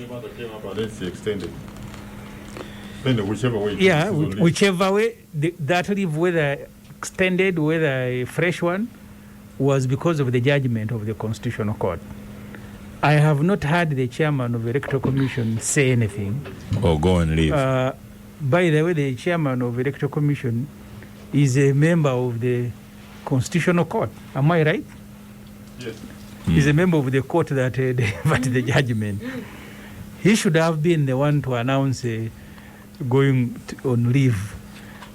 matter came up and then she extended. Whichever way. Yeah, whichever way, that leave, whether extended, whether a fresh one, was because of the judgment of the Constitutional Court. I have not heard the chairman of the Electoral Commission say anything. Or go and leave. By the way, the chairman of the Electoral Commission is a member of the Constitutional Court. Am I right? Yes. He's a member of the court that delivered the judgment. He should have been the one to announce going on leave.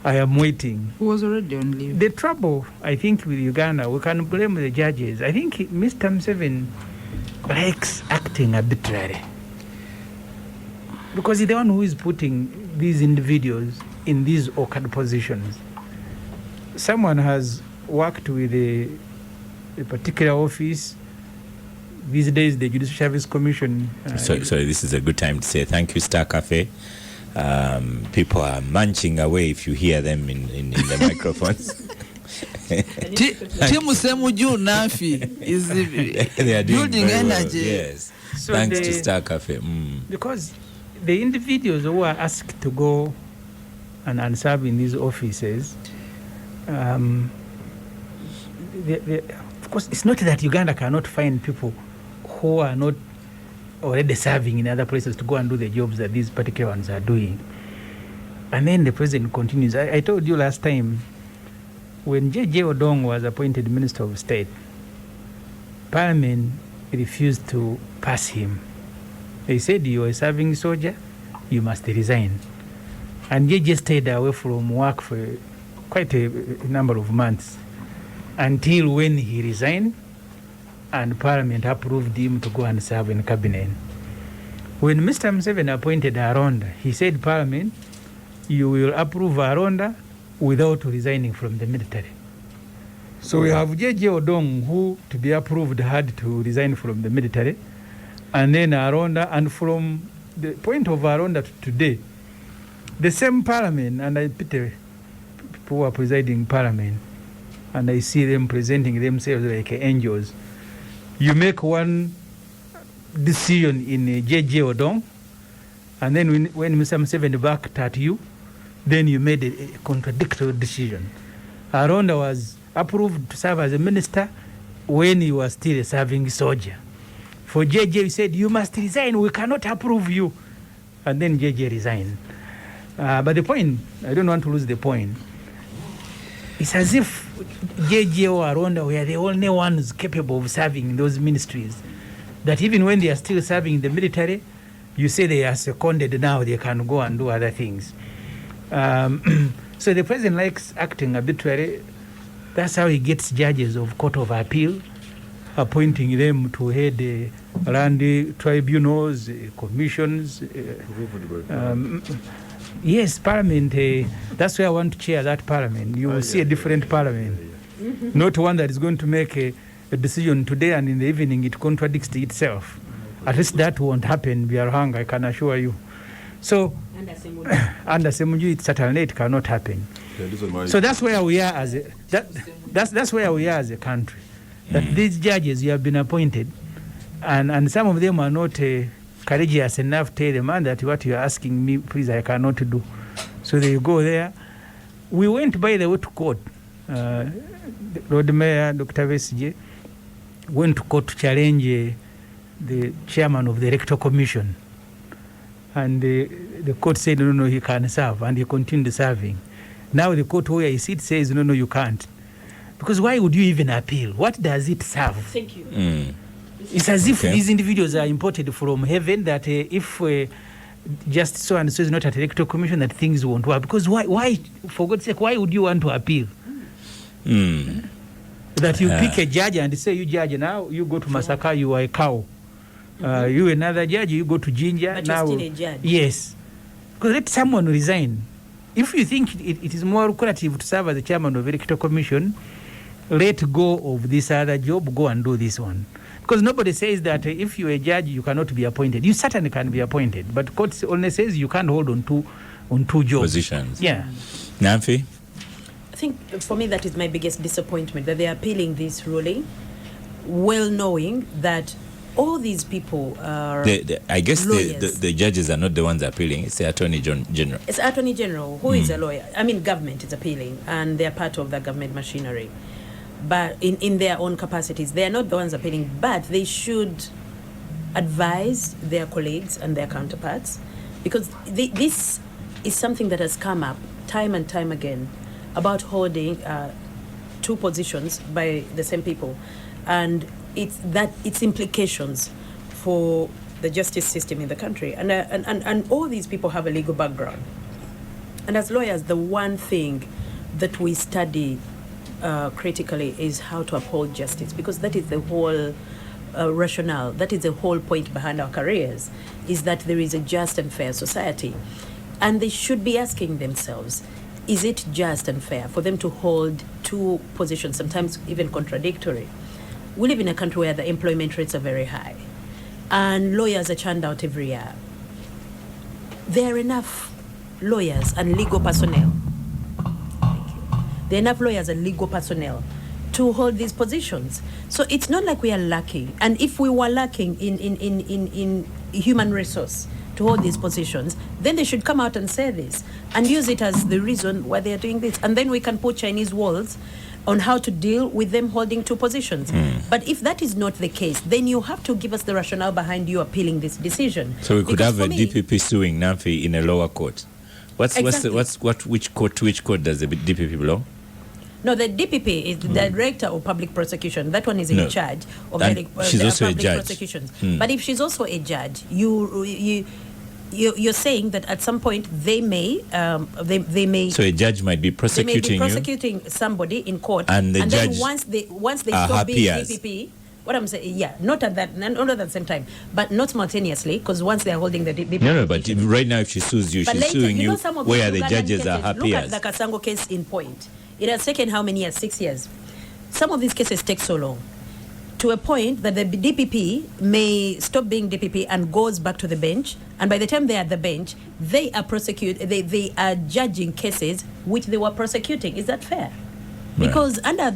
I am waiting. Who was already on leave? The trouble, I think, with Uganda, we can blame the judges. I think Mr. Museveni likes acting arbitrarily, because he's the one who is putting these individuals in these awkward positions. Someone has worked with a particular office. These days, the Judicial Service Commission. Sorry, this is a good time to say thank you, Star Cafe. People are munching away if you hear them in the microphones. Timu semujju Nanfi is building energy. Yes. So thanks to Star Cafe. Because the individuals who are asked to go and serve in these offices, of course, it's not that Uganda cannot find people who are not already serving in other places to go and do the jobs that these particular ones are doing. And then the president continues. I told you last time, when J.J. Odong was appointed Minister of State, Parliament refused to pass him. They said, you are a serving soldier, you must resign. And J.J. stayed away from work for quite a number of months, until when he resigned and Parliament approved him to go and serve in cabinet. When Mr. Museveni appointed Aronda, he said, Parliament, you will approve Aronda without resigning from the military. So we have J.J. Odong, who to be approved had to resign from the military, and then Aronda, and from the point of Aronda to today, the same Parliament, and I pity people who are presiding Parliament, and I see them presenting themselves like angels. You make one decision in J.J. Odong, and then when Mr. Museveni backed at you, then you made a contradictory decision. Aronda was approved to serve as a minister when he was still a serving soldier. For J.J., you said, you must resign, we cannot approve you. And then J.J. resigned. But the point, I don't want to lose the point, it's as if J.J. or Aronda were the only ones capable of serving in those ministries, that even when they are still serving in the military, you say they are seconded now, they can go and do other things. So the president likes acting arbitrarily. That's how he gets judges of Court of Appeal, appointing them to head land tribunals, commissions. Yes, Parliament, that's why I want to chair that Parliament. You will see a different Parliament, not one that is going to make a decision today and in the evening it contradicts itself. At least that won't happen, byaruhanga, I can assure you. So, under semujju, it certainly it cannot happen. So that's where we are as a that's where we are as a country. That these judges, you have been appointed, and some of them are not courageous enough to tell the man that what you are asking me, please, I cannot do. So they go there. We went, by the way, to court. Lord Mayor Dr. Vesije went to court to challenge the chairman of the Electoral Commission. And the court said, no, he can serve, and he continued serving. Now the court where he sits says, no, you can't. Because why would you even appeal? What does it serve? Thank you. It's as if these individuals are imported from heaven, that if just so and so is not at the Electoral Commission, that things won't work. Because why, for God's sake, why would you want to appeal? That you pick a judge and say, you judge, now you go to Masaka, you are a cow. You another judge, you go to Jinja. But now, you're still a judge. Yes. Because let someone resign. If you think it is more lucrative to serve as the chairman of the Electoral Commission, let go of this other job, go and do this one. Because nobody says that if you're a judge, you cannot be appointed. You certainly can be appointed, but court only says you can't hold on two jobs. Positions. Yeah. Nanfi? I think for me that is my biggest disappointment, that they are appealing this ruling, well knowing that all these people are I guess lawyers. the judges are not the ones appealing. It's the Attorney General. It's Attorney General who is a lawyer. I mean, government is appealing, and they're part of the government machinery. But in their own capacities, they are not the ones appealing, but they should advise their colleagues and their counterparts, because this is something that has come up time and time again about holding two positions by the same people, and its implications for the justice system in the country, and all these people have a legal background, and as lawyers, the one thing that we study critically is how to uphold justice, because that is the whole rationale, that is the whole point behind our careers, is that there is a just and fair society, and they should be asking themselves, is it just and fair for them to hold two positions, sometimes even contradictory? We live in a country where the employment rates are very high, and lawyers are churned out every year. There are enough lawyers and legal personnel. There are enough lawyers and legal personnel to hold these positions. So it's not like we are lacking. And if we were lacking in human resource to hold these positions, then they should come out and say this and use it as the reason why they are doing this. And then we can put Chinese walls on how to deal with them holding two positions. But if that is not the case, then you have to give us the rationale behind you appealing this decision. So we could have a DPP suing Nanfi in a lower court. Which court does the DPP belong? No, the DPP is the Director of Public Prosecution. That one is in charge of she's also public a judge. prosecutions. But if she's also a judge, you're saying that at some point they may. So a judge might be prosecuting somebody in court, and then judge once they stop being DPP. What I'm saying, not at the same time, but not simultaneously, because once they're holding the DPP. No, but right now if she sues you, she's suing you where the judges cases, are happy. Look at the Kasango case in point. It has taken how many years? 6 years. Some of these cases take so long, to a point that the DPP may stop being DPP and goes back to the bench. And by the time they're at the bench, they are judging cases which they were prosecuting. Is that fair? Right. Because under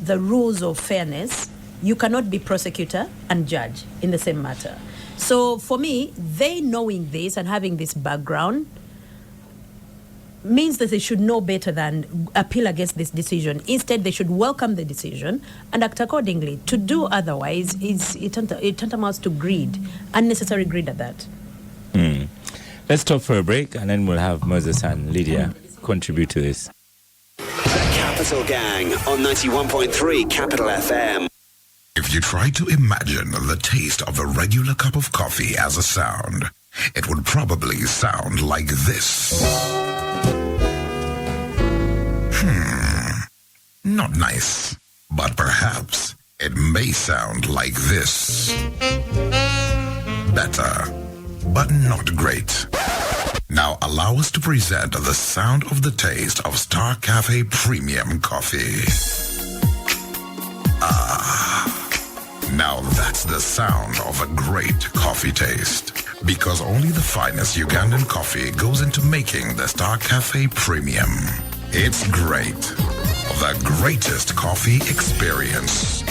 the rules of fairness, you cannot be prosecutor and judge in the same matter. So for me, they knowing this and having this background means that they should know better than appeal against this decision. Instead, they should welcome the decision and act accordingly. To do otherwise, it tantamounts to greed, unnecessary greed at that. Let's stop for a break, and then we'll have Moses and Lydia contribute to this. The Capital Gang on 91.3 Capital FM. If you try to imagine the taste of a regular cup of coffee as a sound, it would probably sound like this. Not nice, but perhaps it may sound like this. Better, but not great. Now allow us to present the sound of the taste of Star Cafe Premium Coffee. Now that's the sound of a great coffee taste. Because only the finest Ugandan coffee goes into making the Star Cafe Premium. It's great. The greatest coffee experience.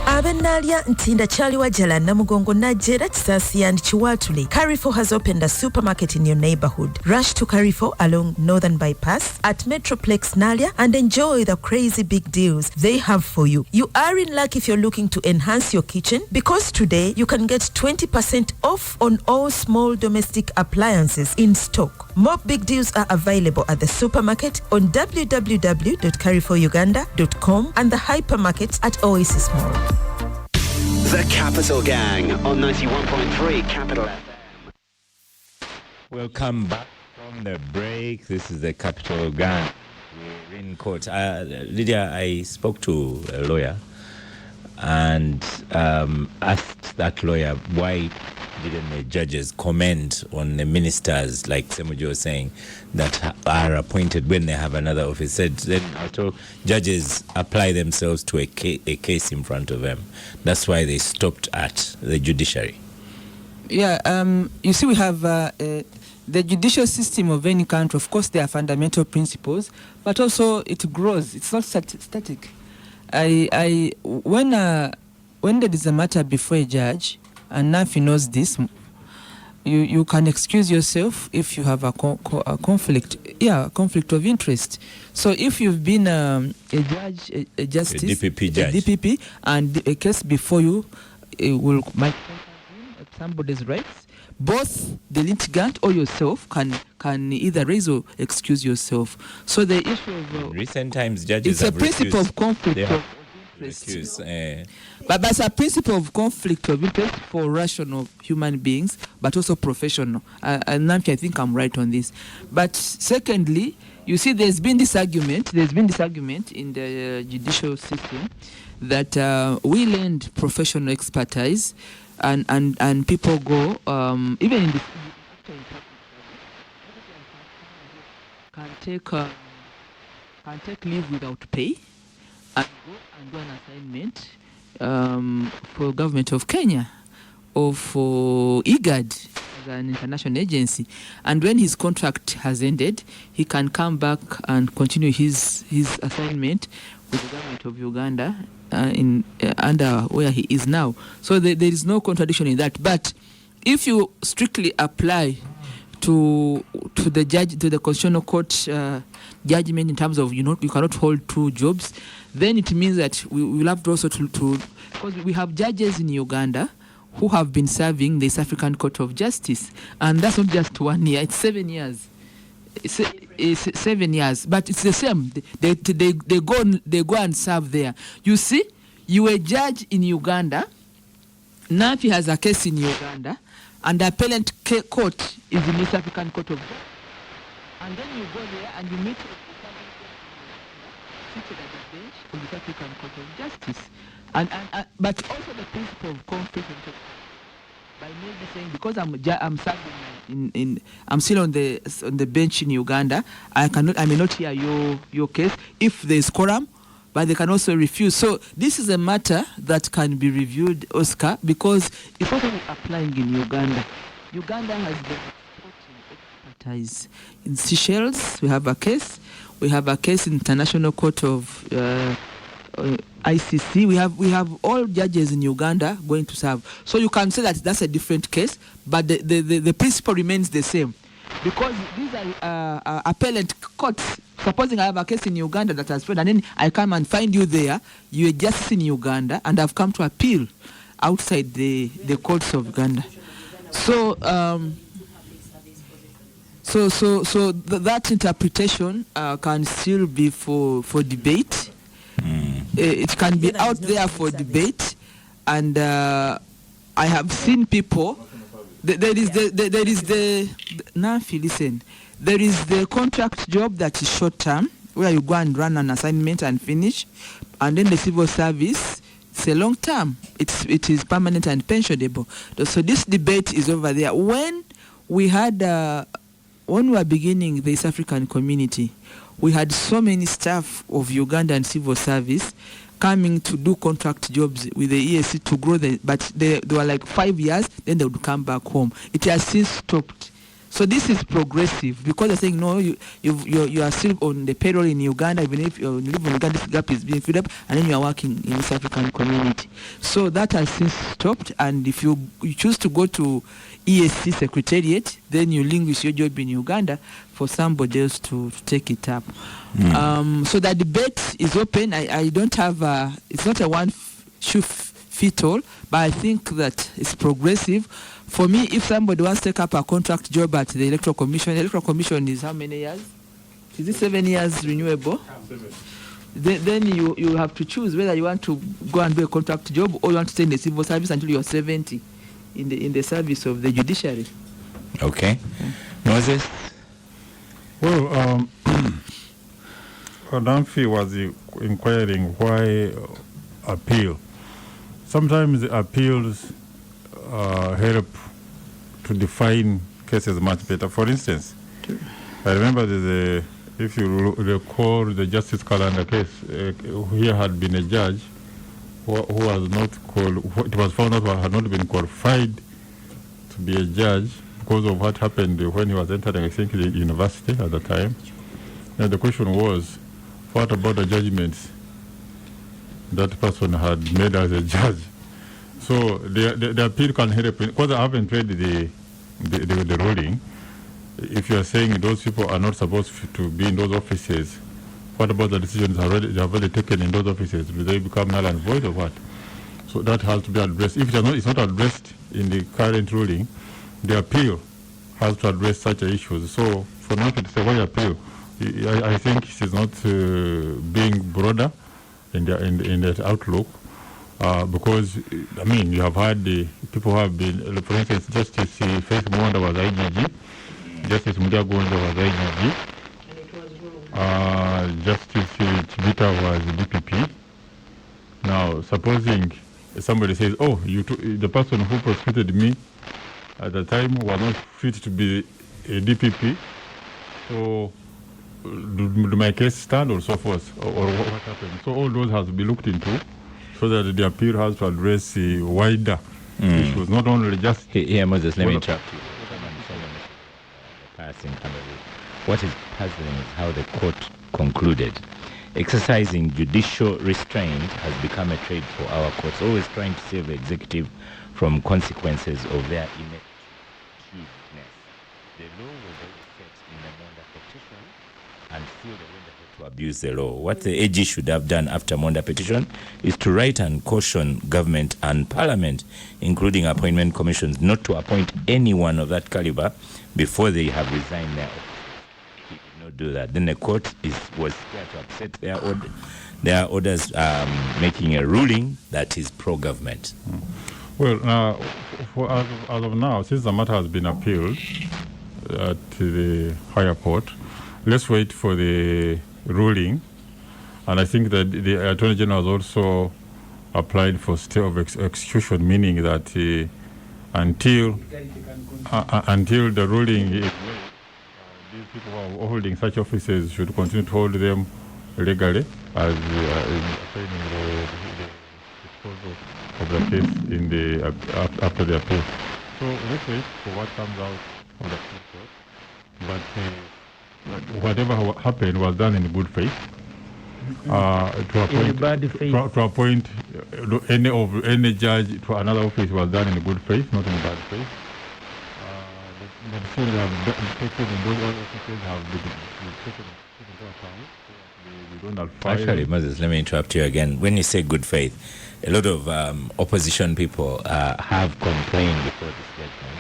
Abenalya ntinda chaliwa jala namugongo najera Kisasi and Chiwatuli. Carrefour has opened a supermarket in your neighborhood. Rush to Carrefour along Northern Bypass at Metroplex Nalia and enjoy the crazy big deals they have for you. You are in luck if you're looking to enhance your kitchen, because today you can get 20% off on all small domestic appliances in stock. More big deals are available at the supermarket on www.carrefouruganda.com and the hypermarkets at Oasis Mall. The Capital Gang on 91.3 Capital FM. Welcome back from the break. This is the Capital Gang. We're in court. Lydia, I spoke to a lawyer and asked that lawyer why didn't the judges comment on the ministers, like semujju was saying, that are appointed when they have another office. Said then after judges apply themselves to a case in front of them. That's why they stopped at the judiciary. Yeah, you see, we have the judicial system of any country. Of course, there are fundamental principles, but also it grows. It's not static. When there is a matter before a judge, and Nafi knows this, you can excuse yourself if you have a conflict of interest. So if you've been a judge, a justice, a DPP judge, a DPP, and a case before you might at somebody's rights, both the litigant or yourself can either raise or excuse yourself. So the issue of recent times judges it's a principle of conflict of interest. But it's a principle of conflict of interest for rational human beings, but also professional. And I think I'm right on this. But secondly, you see, there's been this argument in the judicial system that we lend professional expertise, and people go even in the can take leave without pay and go and do an assignment for government of Kenya or for IGAD as an international agency, and when his contract has ended, he can come back and continue his assignment with the government of Uganda under where he is now. So there is no contradiction in that. But if you strictly apply to the Constitutional Court judgment in terms of you cannot hold two jobs, then it means that we will have to also because we have judges in Uganda who have been serving the East African Court of Justice, and that's not just 1 year; it's 7 years. It's 7 years, but it's the same. They go and serve there. You see, you a judge in Uganda. Nafi has a case in Uganda, and the appellant court is in East African Court of Justice. And then you go there and you meet seated at the bench of the East African Court of Justice. But also the principle of conflict of interest. By maybe saying because I'm serving I'm still on the bench in Uganda, I may not hear your case if there is quorum, but they can also refuse. So this is a matter that can be reviewed, Oscar, because it's also applying in Uganda. Uganda has been expertise in Seychelles. We have a case. We have a case in International Court of ICC. We have all judges in Uganda going to serve. So you can say that that's a different case, but the principle remains the same, because these are appellate courts. Supposing I have a case in Uganda that has failed, and then I come and find you there, you're justice in Uganda, and I've come to appeal outside the courts of Uganda. So that interpretation can still be for debate. It can be out there for debate, and I have seen people. There is the Nafi, listen. There is the contract job that is short term, where you go and run an assignment and finish, and then the civil service, it's a long term. It is permanent and pensionable. So this debate is over there. When we were beginning the East African community, we had so many staff of Ugandan civil service coming to do contract jobs with the EAC to grow but they were like 5 years, then they would come back home. It has since stopped. So this is progressive, because they're saying no, you are still on the payroll in Uganda, even if you live in Uganda, this gap is being filled up, and then you are working in East African community. So that has since stopped, and if you choose to go to EAC Secretariat, then you linguish your job in Uganda for somebody else to take it up. So the debate is open. I don't have it's not a one shoe fit all, but I think that it's progressive. For me, if somebody wants to take up a contract job at the Electoral Commission is how many years? Is it 7 years renewable? Then you have to choose whether you want to go and do a contract job or you want to stay in the civil service until you're 70 in the service of the judiciary. Okay. Moses? Well, Nanfi was inquiring why appeal. Sometimes appeals help to define cases much better. For instance, I remember if you recall the Justice Calendar case, here had been a judge who was not it was found out had not been qualified to be a judge because of what happened when he was entering, I think, the university at the time. And the question was, what about the judgments that person had made as a judge. So the appeal can help, because I haven't read the ruling. If you are saying those people are not supposed to be in those offices, what about the decisions they have already taken in those offices? Do they become null and void or what? So that has to be addressed. If it's not addressed in the current ruling, the appeal has to address such issues. So for Nanfuka to say why appeal, I think she's not being broader in that outlook, because I mean you have had the people who have been, for instance, Justice Faith Mwanda was IGG, Justice Mudiagonza was IGG, Justice Chibita was DPP. Now supposing somebody says, oh, the person who prosecuted me at the time was not fit to be a DPP, so do my case stand or so forth, or what happened? So all those has to be looked into, so that the appeal has to address the wider issues, not only just... Here, Moses, let me interrupt you. What is puzzling is how the court concluded. Exercising judicial restraint has become a trade for our courts, always trying to save the executive from consequences of their ineffectiveness. The law was always set in the Monda petition, and still they went ahead to abuse the law. What the AG should have done after Monda petition is to write and caution government and parliament, including appointment commissions, not to appoint anyone of that caliber before they have resigned their office. He did not do that. Then the court was scared to upset their orders, making a ruling that is pro-government. Well, as of now, since the matter has been appealed at the higher court, let's wait for the ruling. And I think that the Attorney General has also applied for stay of execution, meaning that until the ruling is made, these people who are holding such offices should continue to hold them legally as attaining the disposal of the case in after the appeal. So let's wait for what comes out of the court. But whatever happened was done in good faith. To appoint any judge to another office was done in good faith, not in bad faith. The decisions have been taken in those other offices have been taken into account. We don't have Actually, Moses, let me interrupt you again. When you say good faith, a lot of opposition people have complained before this judgment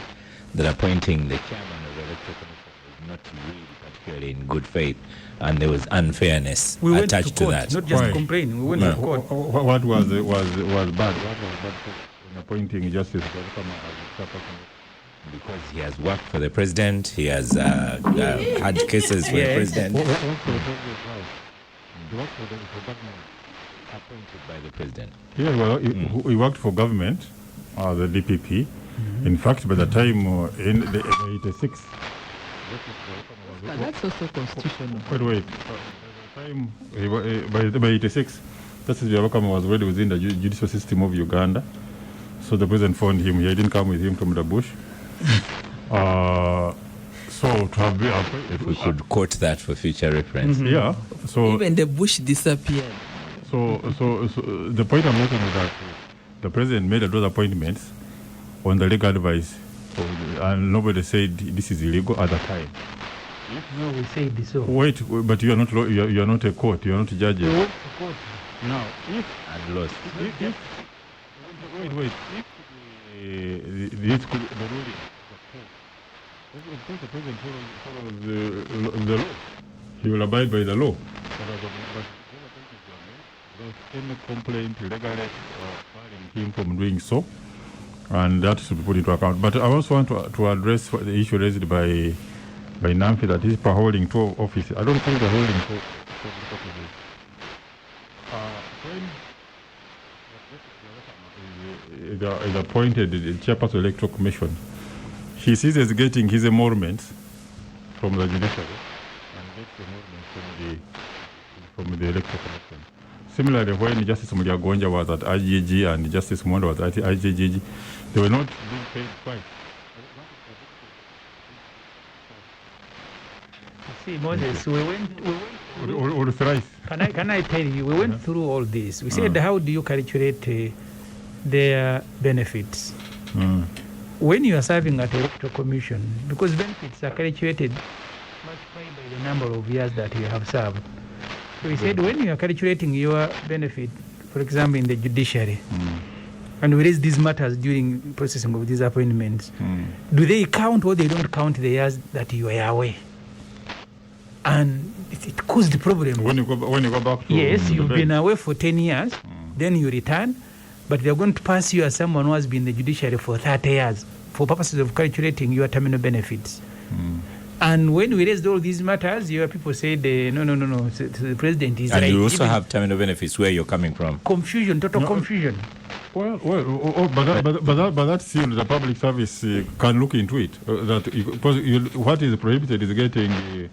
that appointing the chairman of the electoral commission was not really particularly in good faith, and there was unfairness attached to that. Not just complaining. We went to court. What was bad? What was bad in appointing Justice Byaruhanga as the chairperson? Because he has worked for the president, he has had cases for the president. He worked for government. Appointed by the president. Yeah, well, he worked for government, the DPP. In fact, by the time in the 86, That's also constitutional. Wait. By the time, by 86, Justice Byaruhanga was already within the judicial system of Uganda. So the president found him. He didn't come with him from the bush. So to have been, if we could quote that for future reference. Yeah. So even the bush disappeared. So the point I'm making is that the president made those appointments on the legal advice, and nobody said this is illegal at the time. No, we said so. Wait, but you are not you are not a court. You are not judges. We went to court. Now, if And lost. wait, if this could the ruling. Of course, the president follows the law. He will abide by the law. But without any complaint legally barring him from doing so, and that should be put into account. But I also want to address the issue raised by Nanfuka, that is for holding two offices. I don't think they're holding two offices. When is appointed the chairperson of the electoral commission, he ceases getting his emoluments from the judiciary and gets emoluments from the electoral commission. Similarly, when Justice Mudiagonja was at IGG and Justice Mwanda was at IGG, they were not being paid twice. See, Moses, we went or thrice. Can I tell you, we went through all this. We said, how do you calculate their benefits? When you are serving at a electoral commission, because benefits are calculated multiplied by the number of years that you have served. So we said, when you are calculating your benefit, for example, in the judiciary, and we raise these matters during processing of these appointments, do they count or they don't count the years that you are away? And it caused the problem. When you go back to yes, you've been away for 10 years, then you return, but they're going to pass you as someone who has been in the judiciary for 30 years for purposes of calculating your terminal benefits. And when we raised all these matters, your people said, no, the president is right. And you also have terminal benefits where you're coming from. Confusion, total confusion. But that's still the public service can look into it. What is prohibited is getting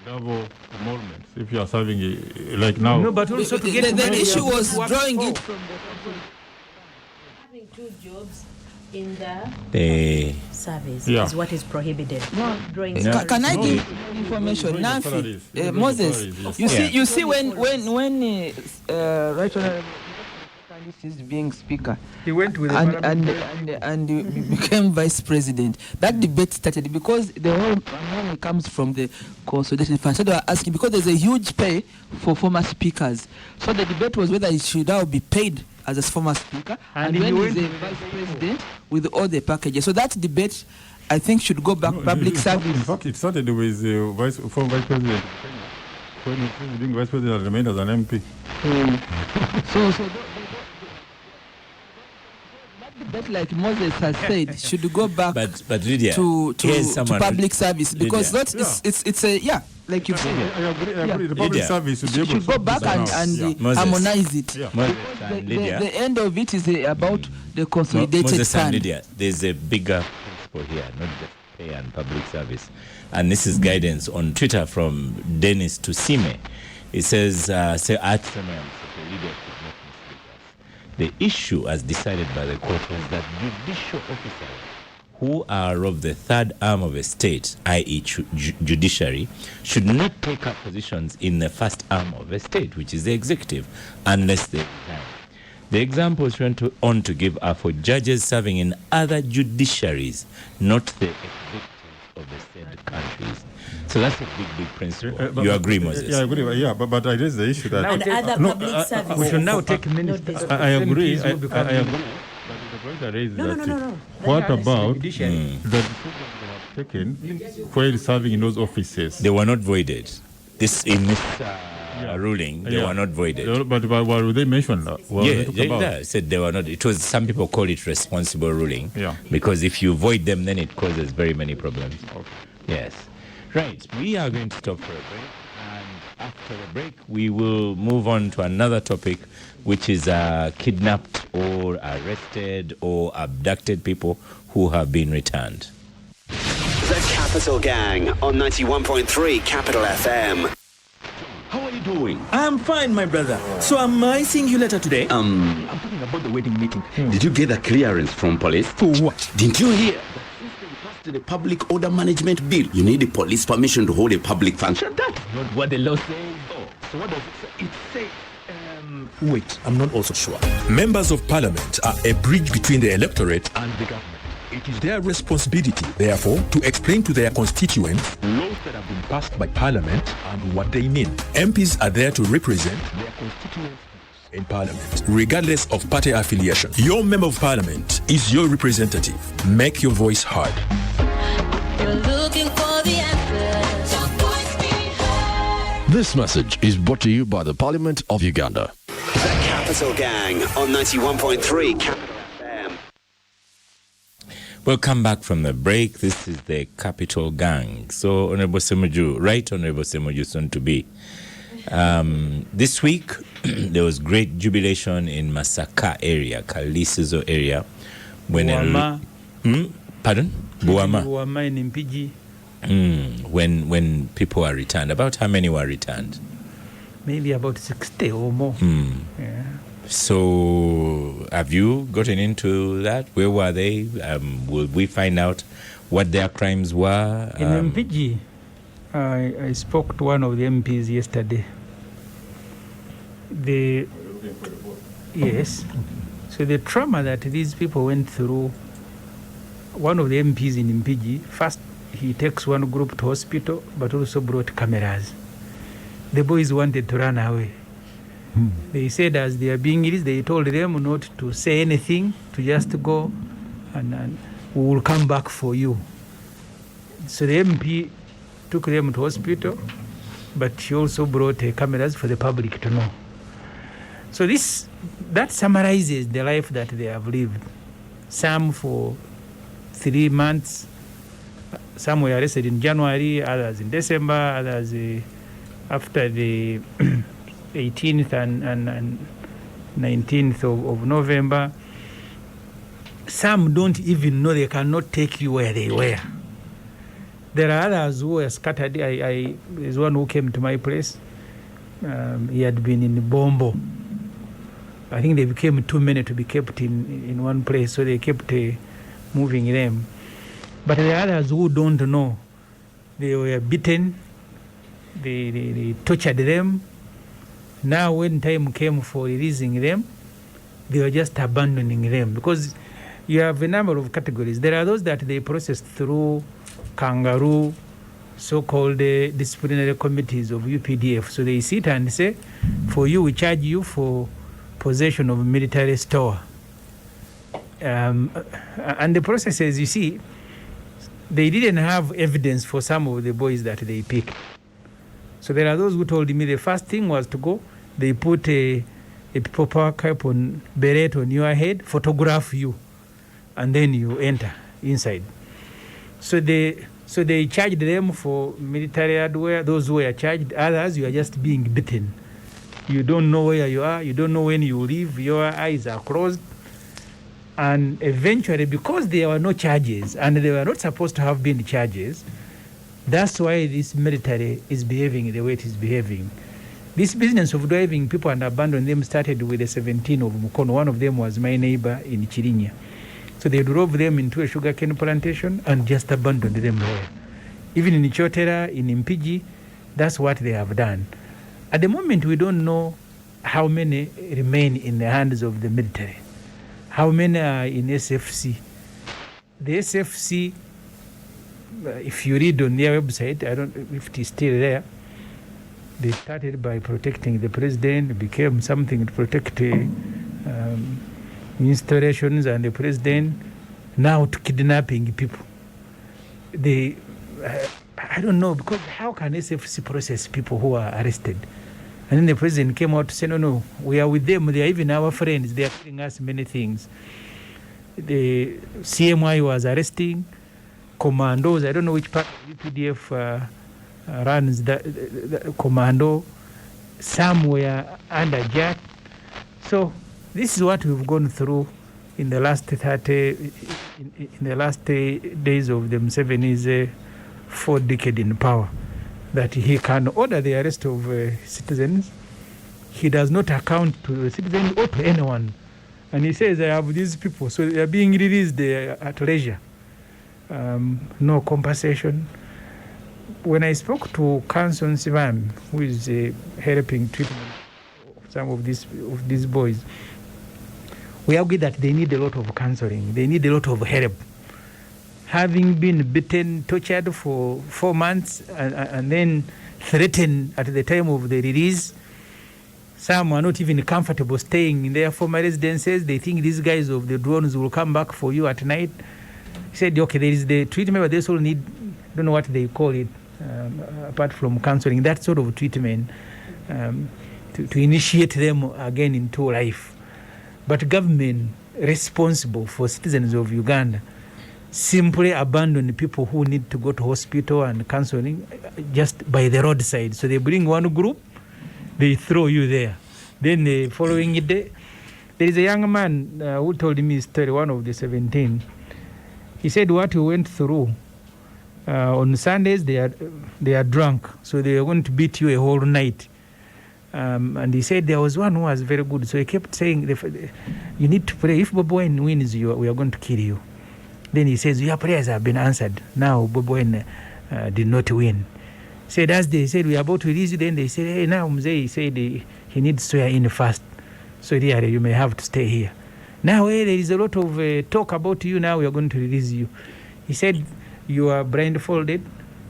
double emoluments if you are serving like now. No, but also to get the issue was drawing it from having two jobs in the service is what is prohibited. Can I give information? Nanfi, Moses, you see when Right Honorable is being speaker, he went with and he became vice president. That debate started because the whole money comes from the consolidation fund. So they were asking, because there's a huge pay for former speakers. So the debate was whether he should now be paid as a former speaker and when he's a vice president with all the packages. So that debate, I think, should go back public service. In fact, it started with former vice president. When he was being vice president, remained as an MP. That, like Moses has said, should go back but Lydia, to public service, because it's a like you said. I agree. The public service should go back and harmonize it. The end of it is about the consolidated Moses fund. And Lydia, there's a bigger principle here, not just pay and public service. And this is guidance on Twitter from Dennis to Sime. It says, the issue, as decided by the court, was that judicial officers who are of the third arm of a state, i.e. judiciary, should not take up positions in the first arm of a state, which is the executive, unless they resign. The examples went on to give are for judges serving in other judiciaries, not the executives of the said countries. So that's a big principle. You agree, Moses? Yeah, I agree. But I raise the issue that... And other public services. We should now take minutes. I agree. I agree. But the point I raise is that what about the decisions they have taken while serving in those offices? They were not voided. This in this ruling, they were not voided. But were they mentioned? They said they were not. It was, some people call it responsible ruling. Yeah. Because if you void them, then it causes very many problems. Okay. Yes. Right. We are going to stop for a break. And after the break, we will move on to another topic, which is kidnapped or arrested or abducted people who have been returned. The Capital Gang on 91.3 Capital FM. How are you doing? I'm fine, my brother. So am I seeing you later today? I'm talking about the wedding meeting. Did you get a clearance from police? For what? Didn't you hear? The public order management bill. You need the police permission to hold a public function. That's not what the law says. Oh, so what does it say? It says, wait, I'm not also sure. Members of Parliament are a bridge between the electorate and the government. It is their responsibility, therefore, to explain to their constituents laws that have been passed by Parliament and what they mean. MPs are there to represent their constituents in Parliament, regardless of party affiliation. Your Member of Parliament is your representative. Make your voice heard. You're looking for the answers. Your voice being heard. This message is brought to you by the Parliament of Uganda. The Capital Gang on 91.3 Capital FM. Welcome back from the break. This is the Capital Gang. So, Honorable Semujju, Right Honorable Semujju, soon to be. This week, there was great jubilation in Masaka area, Kalisizo area. When pardon? Buama in Mpigi. When people are returned. About how many were returned? Maybe about 60 or more. Yeah. So, have you gotten into that? Where were they? Will we find out what their crimes were? In Mpigi. I spoke to one of the MPs yesterday. Yes. So the trauma that these people went through, one of the MPs in Mpigi, first he takes one group to hospital, but also brought cameras. The boys wanted to run away. They said as they are being released, they told them not to say anything, to just go and we will come back for you. So the MP took them to hospital, but he also brought cameras for the public to know. So that summarizes the life that they have lived. Some for 3 months, some were arrested in January, others in December, others after the 18th and 19th of November. Some don't even know, they cannot take you where they were. There are others who were scattered. There's one who came to my place. He had been in Bombo. I think they became too many to be kept in one place, so they kept moving them. But there are others who don't know. They were beaten. They tortured them. Now when time came for releasing them, they were just abandoning them, because you have a number of categories. There are those that they processed through kangaroo, so-called disciplinary committees of UPDF. So they sit and say, for you, we charge you for possession of military store. And the processes, you see, they didn't have evidence for some of the boys that they picked. So there are those who told me the first thing was to go, they put a people power cap on beret on your head, photograph you, and then you enter inside. So they charged them for military hardware. Those who were charged, others, you are just being beaten. You don't know where you are. You don't know when you leave. Your eyes are closed. And eventually, because there were no charges, and they were not supposed to have been charges, that's why this military is behaving the way it is behaving. This business of driving people and abandoning them started with the 17 of Mukono. One of them was my neighbor in Chirinya. So they drove them into a sugarcane plantation and just abandoned them there. Even in Chotera, in Mpigi, that's what they have done. At the moment, we don't know how many remain in the hands of the military, how many are in SFC. The SFC, if you read on their website, I don't know if it is still there, they started by protecting the president, it became something to protect installations and the president, now to kidnapping people. I don't know, because how can SFC process people who are arrested? And then the president came out to say, no, we are with them, they are even our friends, they are telling us many things. The CMI was arresting commandos, I don't know which part of UPDF runs the commando, some were under jack. So this is what we've gone through in the last 30, in the last days of the Museveni's 4 decades in power, that he can order the arrest of citizens. He does not account to the citizens or to anyone. And he says, I have these people, so they are being released at leisure. No compensation. When I spoke to Council Sivan, who is helping treatment of some of these boys, we agreed that they need a lot of counseling. They need a lot of help. Having been beaten, tortured for 4 months, and then threatened at the time of the release, some are not even comfortable staying in their former residences. They think these guys of the drones will come back for you at night. He said, okay, there is the treatment, but they also need, I don't know what they call it, apart from counseling, that sort of treatment to initiate them again into life. But government responsible for citizens of Uganda simply abandon people who need to go to hospital and counseling just by the roadside. So they bring one group, they throw you there. Then the following day, there is a young man who told me a story, one of the 17. He said what he went through. On Sundays, they are drunk, so they are going to beat you a whole night. And he said there was one who was very good, so he kept saying, you need to pray. If Bobi Wine wins, we are going to kill you. Then he says, your prayers have been answered. Now Bobi Wine did not win. Said as they said, we are about to release you, then they said, hey, now Mzee said he needs to swear in fast. So there you may have to stay here. Now, hey, there is a lot of talk about you. Now we are going to release you. He said, you are blindfolded.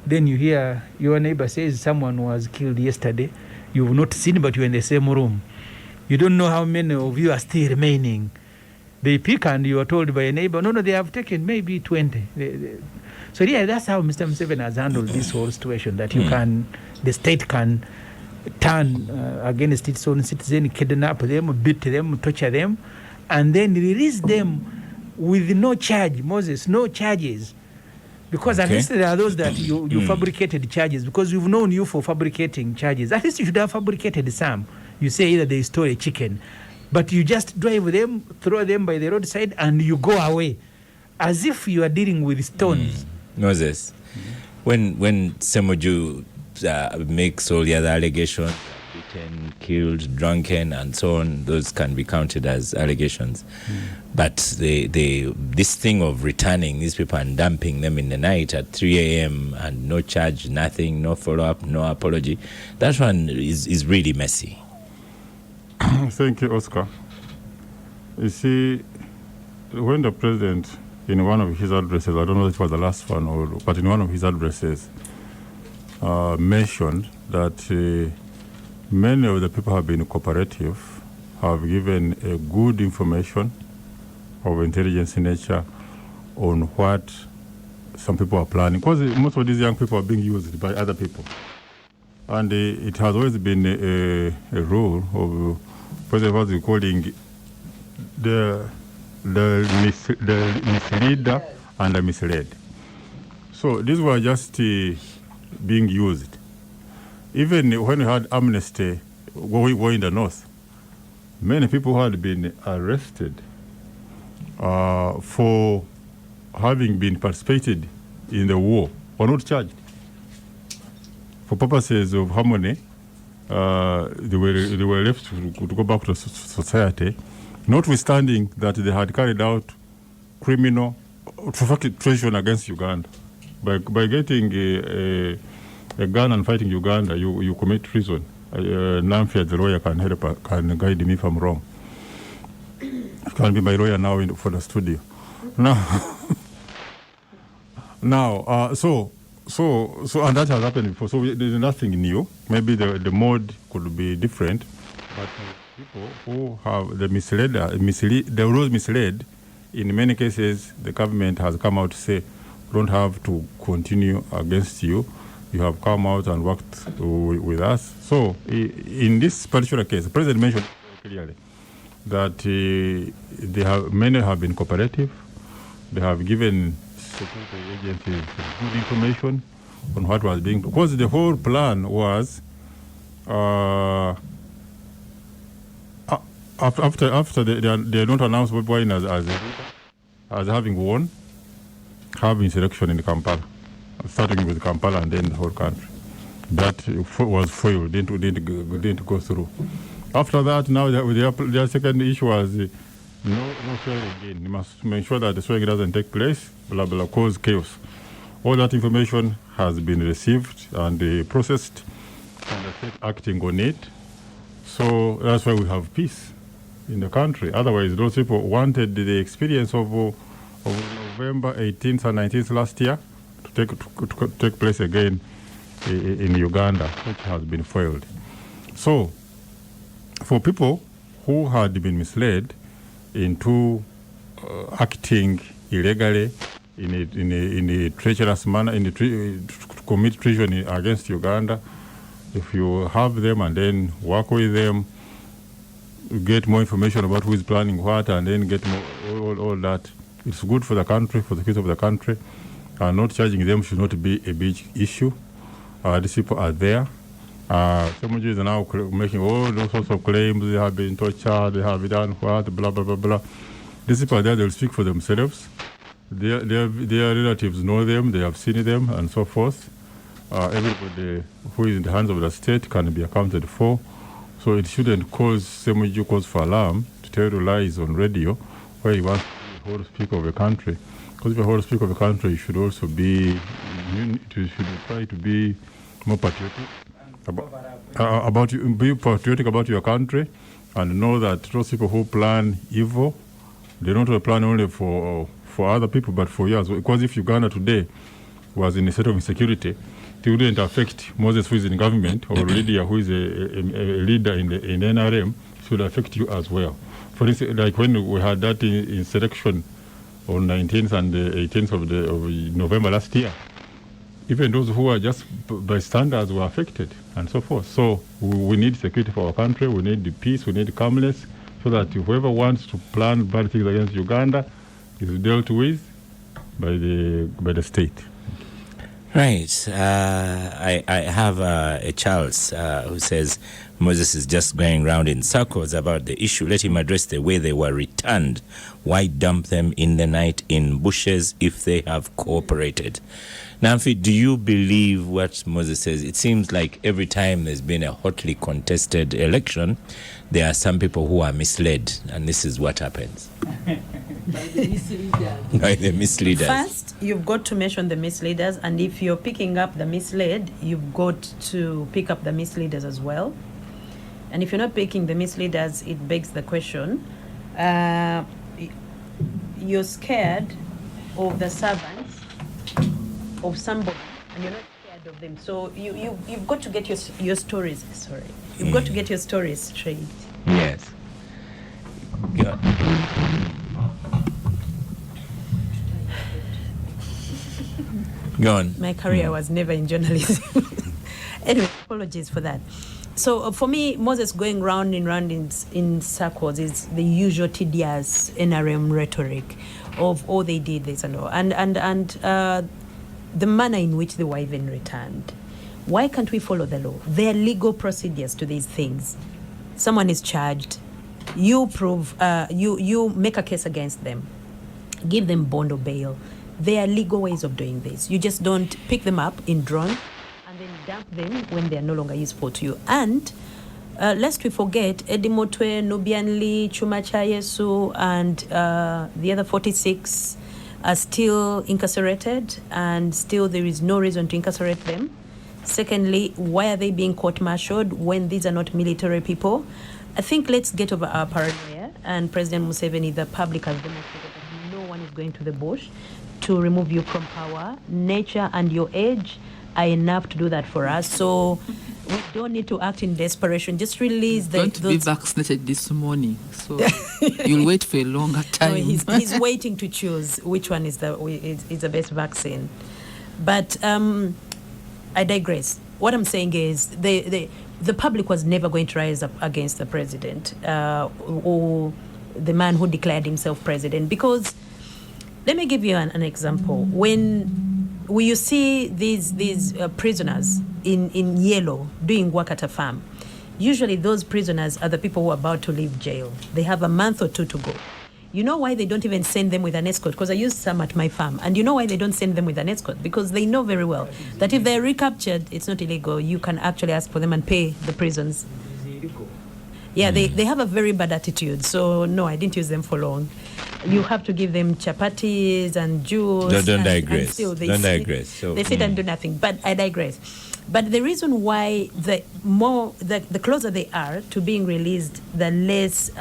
Then you hear your neighbor says someone was killed yesterday. You've not seen, but you're in the same room. You don't know how many of you are still remaining. They pick and you are told by a neighbor, no, they have taken maybe 20. So yeah, that's how Mr. Museveni has handled this whole situation, that the state can turn against its own citizens, kidnap them, beat them, torture them, and then release them with no charge, Moses, no charges. Because at least there are those that you fabricated charges, because we've known you for fabricating charges. At least you should have fabricated some. You say either they stole a chicken, but you just drive them, throw them by the roadside, and you go away, as if you are dealing with stones. Moses, when semujju makes all the other allegations, beaten, killed, drunken, and so on, those can be counted as allegations. But this thing of returning these people and dumping them in the night at 3 a.m. and no charge, nothing, no follow-up, no apology, that one is really messy. Thank you, Oscar. You see, when the president, in one of his addresses, I don't know if it was the last one, but in one of his addresses, mentioned that many of the people have been cooperative, have given a good information of intelligence nature on what some people are planning. Because most of these young people are being used by other people. And it has always been a rule of what we're calling the misleader and the misled. So these were just being used. Even when we had amnesty going in the north, many people had been arrested for having been participated in the war, were not charged. For purposes of harmony, they were left to go back to society, notwithstanding that they had carried out criminal treason against Uganda. By getting a gun and fighting Uganda, you commit treason. Nanfuka, the lawyer, can guide me if I'm wrong. He can be my lawyer now for the studio. So and that has happened before. So there's nothing new. Maybe the mode could be different, but people who have the rules misled, in many cases, the government has come out to say, don't have to continue against you. You have come out and worked with us. So in this particular case, the president mentioned clearly that many have been cooperative. They have given security agencies good information on what was being, because the whole plan was after they don't announce Bobi Wine as having won, having selection in Kampala, starting with Kampala and then the whole country. That was foiled, didn't go through. After that, now their second issue was no swearing again. You must make sure that the swearing doesn't take place, blah, blah, cause chaos. All that information has been received and processed, and the state acting on it. So that's why we have peace in the country. Otherwise, those people wanted the experience of November 18th and 19th last year to take place again in Uganda, which has been foiled. So, for people who had been misled into acting illegally in a treacherous manner, to commit treason against Uganda, if you have them and then work with them, get more information about who is planning what, and then get more, all that, it's good for the country, for the peace of the country. Not charging them should not be a big issue. These people are there. Semujju is now making all those sorts of claims. They have been tortured, they have done what, blah, blah, blah, blah. These people are there, they'll speak for themselves. Their relatives know them, they have seen them, and so forth. Everybody who is in the hands of the state can be accounted for. So it shouldn't cause Semujju cause for alarm to tell you lies on radio where you want to be the whole speaker of a country. Because if you're the whole speaker of a country, you should also be, you should try to be more patriotic be patriotic about your country, and know that those people who plan evil, they don't plan only for other people, but for you as well. Because if Uganda today was in a state of insecurity, it wouldn't affect Moses, who is in government, or Lydia, who is a leader in NRM. It would affect you as well. For instance, like when we had that insurrection on 19th and 18th of November last year, even those who are just bystanders were affected, and so forth. So we need security for our country, we need the peace, we need calmness, so that whoever wants to plan bad things against Uganda is dealt with by the state. Right. I have a Charles who says Moses is just going round in circles about the issue. Let him address the way they were returned. Why dump them in the night in bushes if they have cooperated? Nanfi, do you believe what Moses says? It seems like every time there's been a hotly contested election, there are some people who are misled, and this is what happens. By the misleaders. First, you've got to mention the misleaders, and if you're picking up the misled, you've got to pick up the misleaders as well. And if you're not picking the misleaders, it begs the question, you're scared of the servants of somebody, and you're not scared of them. So you've got to get your stories. Sorry, you've got to get your stories straight. Yes. Go. Go on. My career was never in journalism. Anyway, apologies for that. So for me, Moses going round and round in circles is the usual tedious NRM rhetoric of, oh, they did this and all. And the manner in which they were even returned. Why can't we follow the law? There are legal procedures to these things. Someone is charged. You prove, you make a case against them. Give them bond or bail. There are legal ways of doing this. You just don't pick them up in drone and then dump them when they are no longer useful to you. And lest we forget, Edimotwe, Nubianli, Chuma Chayesu, and the other 46 are still incarcerated, and still there is no reason to incarcerate them. Secondly, why are they being court-martialed when these are not military people? I think let's get over our paranoia, and President Museveni, the public has demonstrated that no one is going to the bush to remove you from power. Nature and your age are enough to do that for us. So we don't need to act in desperation. Just release the... Going to be vaccinated this morning, so you'll wait for a longer time. No, he's waiting to choose which one is the best vaccine. But I digress. What I'm saying is the public was never going to rise up against the president or the man who declared himself president, because let me give you an example. When you see these prisoners in yellow doing work at a farm, usually those prisoners are the people who are about to leave jail. They have a month or two to go. You know why they don't even send them with an escort? Because I used some at my farm. And you know why they don't send them with an escort? Because they know very well that if they're recaptured, it's not illegal. You can actually ask for them and pay the prisons. Yeah, they have a very bad attitude. So no, I didn't use them for long. You have to give them chapatis and juice. Don't digress. And still Don't digress. So, they sit and do nothing. But I digress. But the reason why the closer they are to being released, the less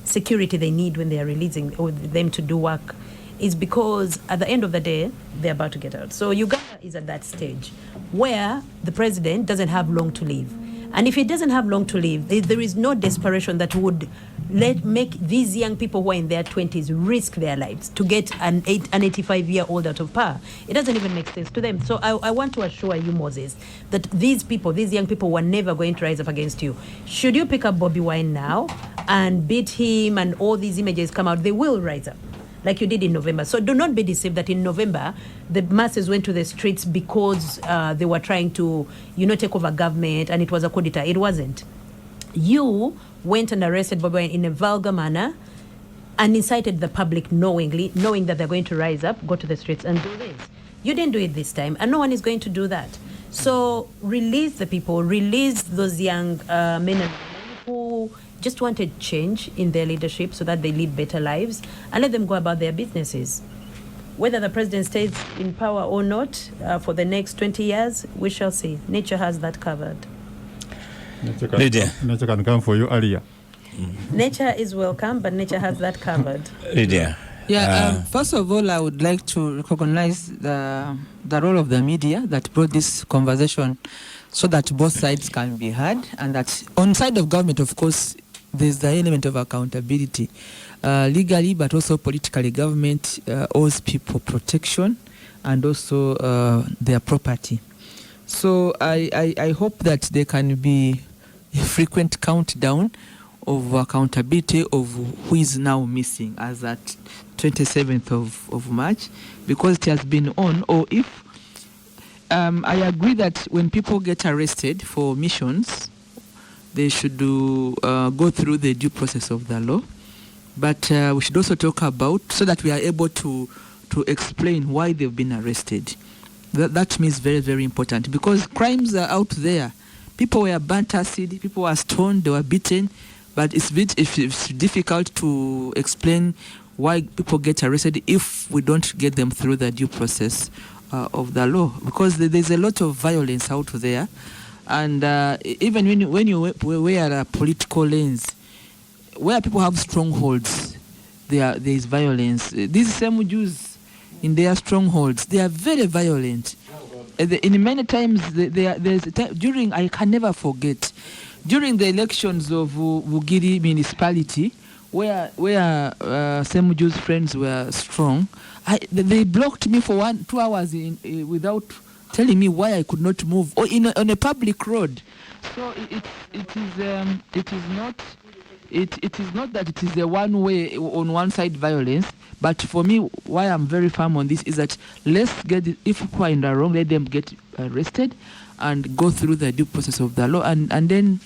security they need when they are releasing them to do work, is because at the end of the day, they're about to get out. So Uganda is at that stage where the president doesn't have long to live. And if he doesn't have long to live, there is no desperation that would make these young people who are in their 20s risk their lives to get an 85-year-old out of power. It doesn't even make sense to them. So I want to assure you, Moses, that these young people were never going to rise up against you. Should you pick up Bobby Wine now and beat him and all these images come out, they will rise up, like you did in November. So do not be deceived that in November, the masses went to the streets because they were trying to, take over government and it was a coup d'etat. It wasn't. You went and arrested Bobby Wine in a vulgar manner and incited the public knowingly, knowing that they're going to rise up, go to the streets and do this. You didn't do it this time, and no one is going to do that. So release the people, release those young men and women who just wanted change in their leadership so that they lead better lives, and let them go about their businesses. Whether the president stays in power or not for the next 20 years, we shall see. Nature has that covered. Lydia. Nature can come for you earlier. Nature is welcome, but nature has that covered. Lydia. Yeah, first of all, I would like to recognize the role of the media that brought this conversation so that both sides can be heard, and that on side of government, of course, there's the element of accountability. Legally, but also politically, government owes people protection and also their property. So I hope that there can be a frequent countdown of accountability of who is now missing as at 27th of March, because it has been on. Or if I agree that when people get arrested for missions, they should go through the due process of the law. But we should also talk about, so that we are able to explain why they've been arrested. That means very, very important, because crimes are out there. People were burnt acid, people were stoned, they were beaten, but it's difficult to explain why people get arrested if we don't get them through the due process of the law, because there's a lot of violence out there. And even when you wear a political lens, where people have strongholds, there is violence. These semujjus in their strongholds, they are very violent. In many times, there's a time, during, I can never forget, during the elections of Bugiri municipality, where semujjus friends were strong, they blocked me for 2 hours without telling me why I could not move, or on a public road. So it is not that it is a one way on one side violence, but for me, why I'm very firm on this is that let's get it, if people are in the wrong, let them get arrested and go through the due process of the law, and then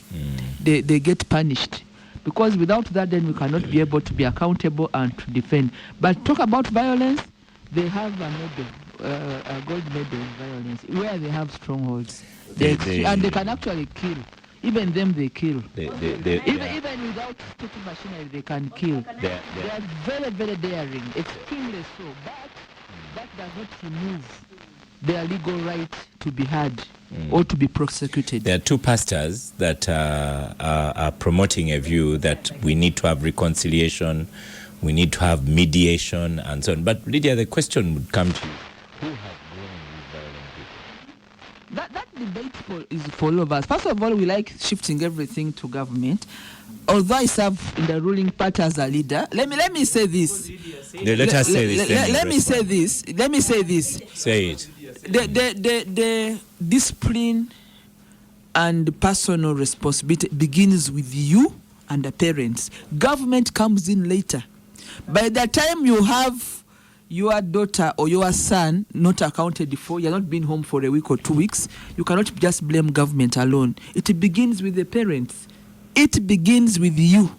they get punished. Because without that, then we cannot be able to be accountable and to defend. But talk about violence, they have a medal, a gold medal in violence, where they have strongholds. And they can actually kill. Even them, they kill. Even without taking machinery, they can kill. They are very, very daring, extremely so. But that does not remove their legal right to be heard or to be prosecuted. There are two pastors that are promoting a view that we need to have reconciliation, we need to have mediation, and so on. But Lydia, the question would come to you: who has grown with violent people? That debate is for all of us. First of all, we like shifting everything to government. Although I serve in the ruling party as a leader, let me say this. Let us say this. Let me say this. Let me say this. Say it. The discipline and personal responsibility begins with you and the parents. Government comes in later. By the time you have your daughter or your son not accounted for, you're not been home for a week or 2 weeks, you cannot just blame government alone. It begins with the parents. It begins with you.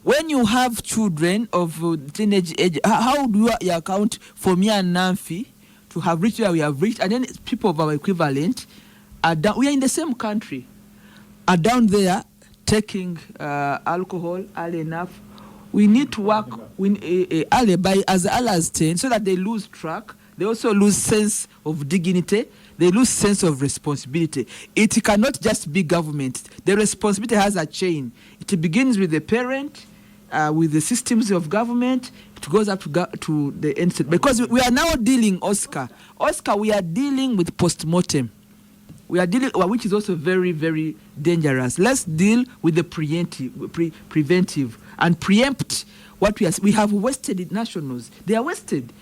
When you have children of teenage age, how do you account for me and Nanfi to have reached where we have reached? And then people of our equivalent are down. We are in the same country, are down there taking alcohol early enough. We need to work alibi as early as 10 so that they lose track. They also lose sense of dignity. They lose sense of responsibility. It cannot just be government. The responsibility has a chain. It begins with the parent, with the systems of government. It goes up to the end. Because we are now dealing, Oscar, we are dealing with post-mortem. We are dealing, which is also very, very dangerous. Let's deal with the preventive and preempt what we have wasted nationals. They are wasted.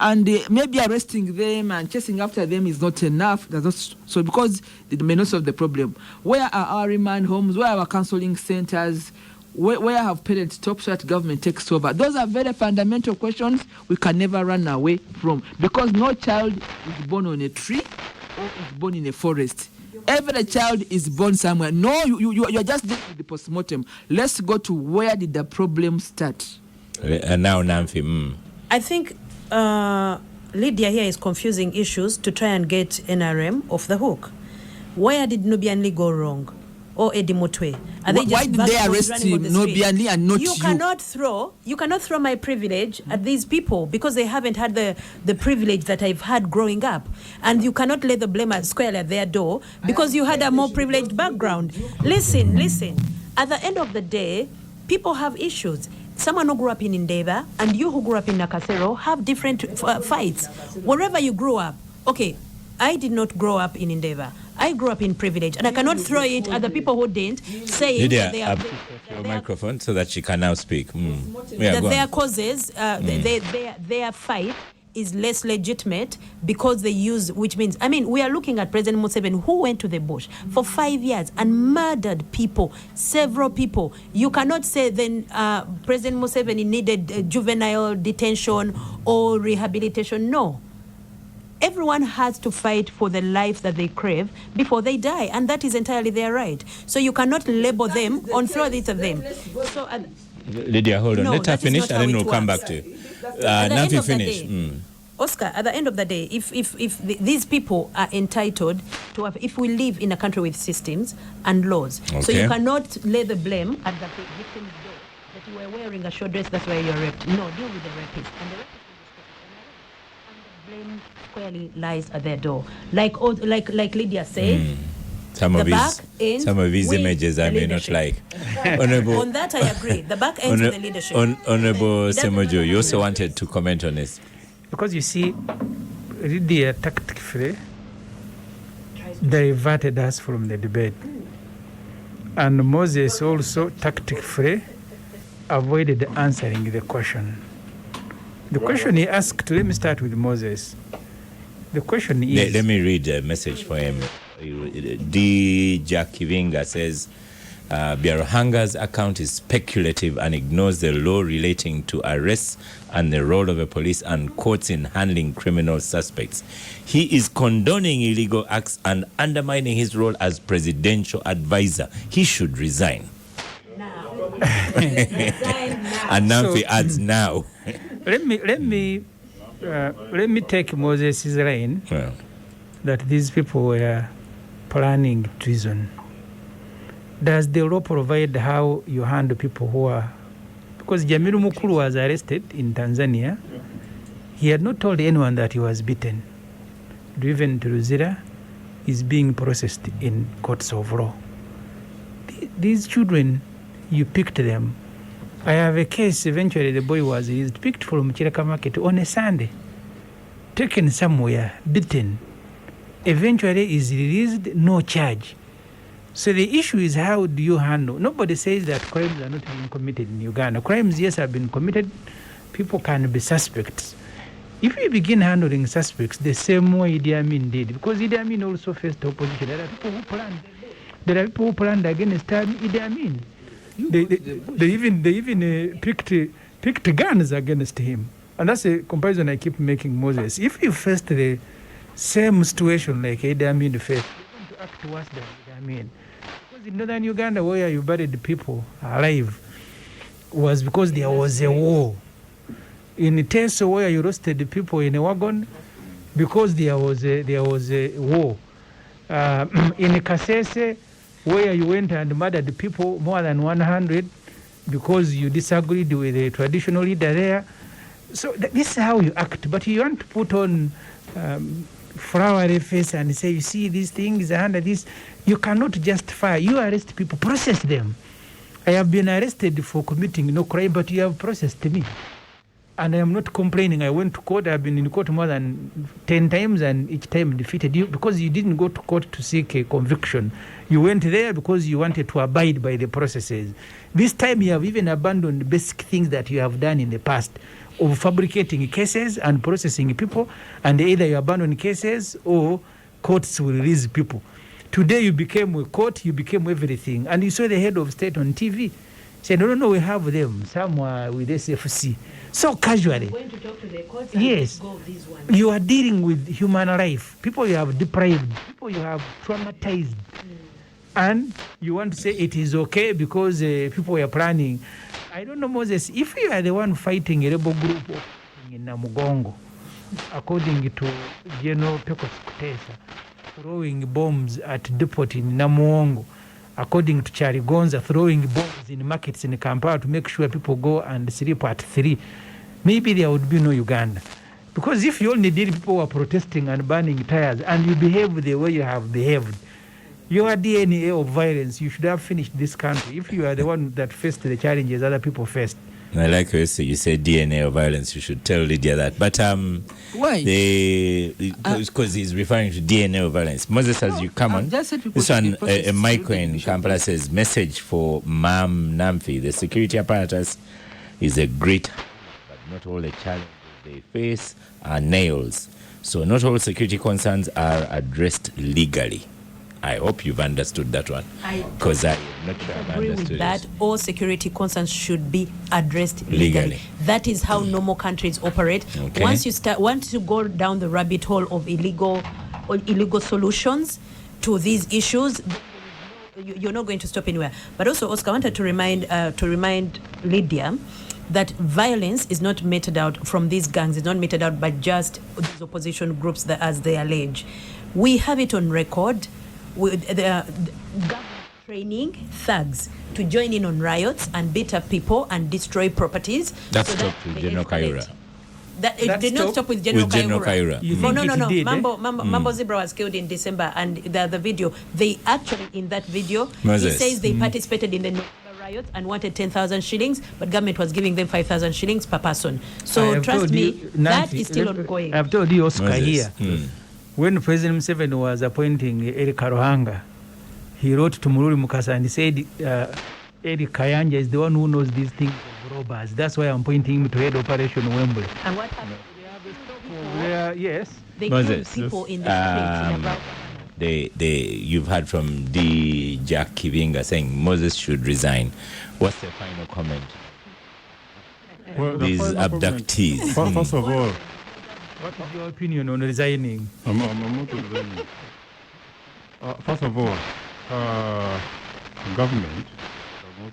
And maybe arresting them and chasing after them is not enough. That's not so, because it may not solve the problem. Where are our remand homes? Where are our counseling centers? Where have parents stopped so that government takes over? Those are very fundamental questions we can never run away from, because no child is born on a tree or is born in a forest. Every child is born somewhere. No, you are just dealing with the postmortem. Let's go to where did the problem start. Now, Nanfi. I think Lydia here is confusing issues to try and get NRM off the hook. Where did Nubian Lee go wrong? or Eddie Mutwe? Why did they arrest him, Nobiani, and not you? You cannot throw my privilege at these people because they haven't had the privilege that I've had growing up. And you cannot lay the blame squarely at their door because you had a more privileged background. Listen. At the end of the day, people have issues. Someone who grew up in Indeva and you who grew up in Nakasero have different fights. Wherever you grew up, okay, I did not grow up in Indeva. I grew up in privilege, and I cannot throw it at the people who didn't, saying Lydia, that they are your microphone so that she can now speak. That their causes, their fight is less legitimate because they use, which means, I mean, we are looking at President Museveni, who went to the bush for 5 years and murdered people, several people. You cannot say then President Museveni needed juvenile detention or rehabilitation. No. Everyone has to fight for the life that they crave before they die, and that is entirely their right. So you cannot label them or throw this at them. So, Lydia, hold on. Let her finish, and then we'll come back to you. Now to finish. Oscar, at the end of the day, if these people are entitled to have, if we live in a country with systems and laws, so you cannot lay the blame at the victim's door that you were wearing a short dress, that's why you're raped. No, deal with the rapist. And the rapist and the blame squarely lies at their door. Like Lydia said, some of these images I may not like. On that I agree. The back ends with the leadership. Honorable Semujju, you also wanted to comment on this. Because you see, Lydia tactfully diverted us from the debate. And Moses also tactfully avoided answering the question. The question he asked, let me start with Moses. The question is... Let me read a message for him. D. Jack Kivinga says, Byaruhanga's account is speculative and ignores the law relating to arrests and the role of the police and courts in handling criminal suspects. He is condoning illegal acts and undermining his role as presidential advisor. He should resign. Now. And Nanfi adds now. Let me take Moses' line that these people were planning treason. Does the law provide how you handle people who are... Because Jamilu Mukulu was arrested in Tanzania. He had not told anyone that he was beaten. Driven to Luzira, is being processed in courts of law. These children, you picked them. I have a case, eventually the boy was picked from Chiraka Market on a Sunday, taken somewhere, beaten. Eventually is released, no charge. So the issue is, how do you handle? Nobody says that crimes are not being committed in Uganda. Crimes, yes, have been committed. People can be suspects. If we begin handling suspects the same way Idi Amin did, because Idi Amin also faced opposition, there are people who planned against Idi Amin. They even picked guns against him. And that's a comparison I keep making, Moses. If you faced the same situation like Idi Amin faced, you're going to act worse than Idi Amin. Because in northern Uganda, where you buried people alive, was because there was a war. In Teso, where you roasted the people in a wagon, because there was a war. In Kasese, where you went and murdered the people, more than 100, because you disagreed with the traditional leader there. So this is how you act. But you want to put on flowery face and say, you see, these things under this. You cannot justify. You arrest people, process them. I have been arrested for committing no crime, but you have processed me. And I am not complaining. I went to court. I've been in court more than 10 times, and each time defeated you because you didn't go to court to seek a conviction. You went there because you wanted to abide by the processes. This time you have even abandoned basic things that you have done in the past of fabricating cases and processing people, and either you abandon cases or courts will release people. Today you became a court, you became everything. And you saw the head of state on TV. Said, no, we have them somewhere with SFC. So casually. Going to talk to the courts yes. Go this one. You are dealing with human life. People you have deprived. People you have traumatized. And you want to say it is okay because people were planning. I don't know, Moses, if you are the one fighting a rebel group in Namugongo, according to General Pecos Kutesa, throwing bombs at depot in Namuongo, according to Charlie Gonza, throwing bombs in markets in Kampala to make sure people go and sleep at 3, maybe there would be no Uganda. Because if you only did people who are protesting and burning tires and you behave the way you have behaved, your DNA of violence, you should have finished this country. If you are the one that faced the challenges other people faced. I like how you say DNA of violence. You should tell Lydia that. But why? Because he's referring to DNA of violence. Moses, as you come on, this one, a Michael in Kampala says, message for Ma'am Namfi. The security apparatus is a great, but not all the challenges they face are nails. So not all security concerns are addressed legally. I hope you've understood that one, because I'm not sure I've understood that. All security concerns should be addressed legally. That is how normal countries operate. Okay. Once you go down the rabbit hole of illegal solutions to these issues, you're not going to stop anywhere. But also, Oscar, I wanted to remind Lydia that violence is not meted out from these gangs. It's not meted out by just these opposition groups that, as they allege. We have it on record. With the government training thugs to join in on riots and beat up people and destroy properties. That stopped with General Kaira. It did not stop with General Kaira. No. Mambo Zebra was killed in December, and the video, they actually, in that video, Moses. he says they participated in the riots and wanted 10,000 shillings, but government was giving them 5,000 shillings per person. So trust me, that is still ongoing. I've told you, Oscar, Moses. here. When President Museveni was appointing Eric Byaruhanga, he wrote to Mururi Mukasa and he said, Eric Kayanja is the one who knows these things of robbers. That's why I'm pointing him to head Operation Wembley. And what happened? Yes. They killed people in the streets. You've heard from D. Jack Kivinga saying Moses should resign. What's the final comment? Well, These abductees. First of all, what is your opinion on resigning? I'm not resigning. First of all, government does not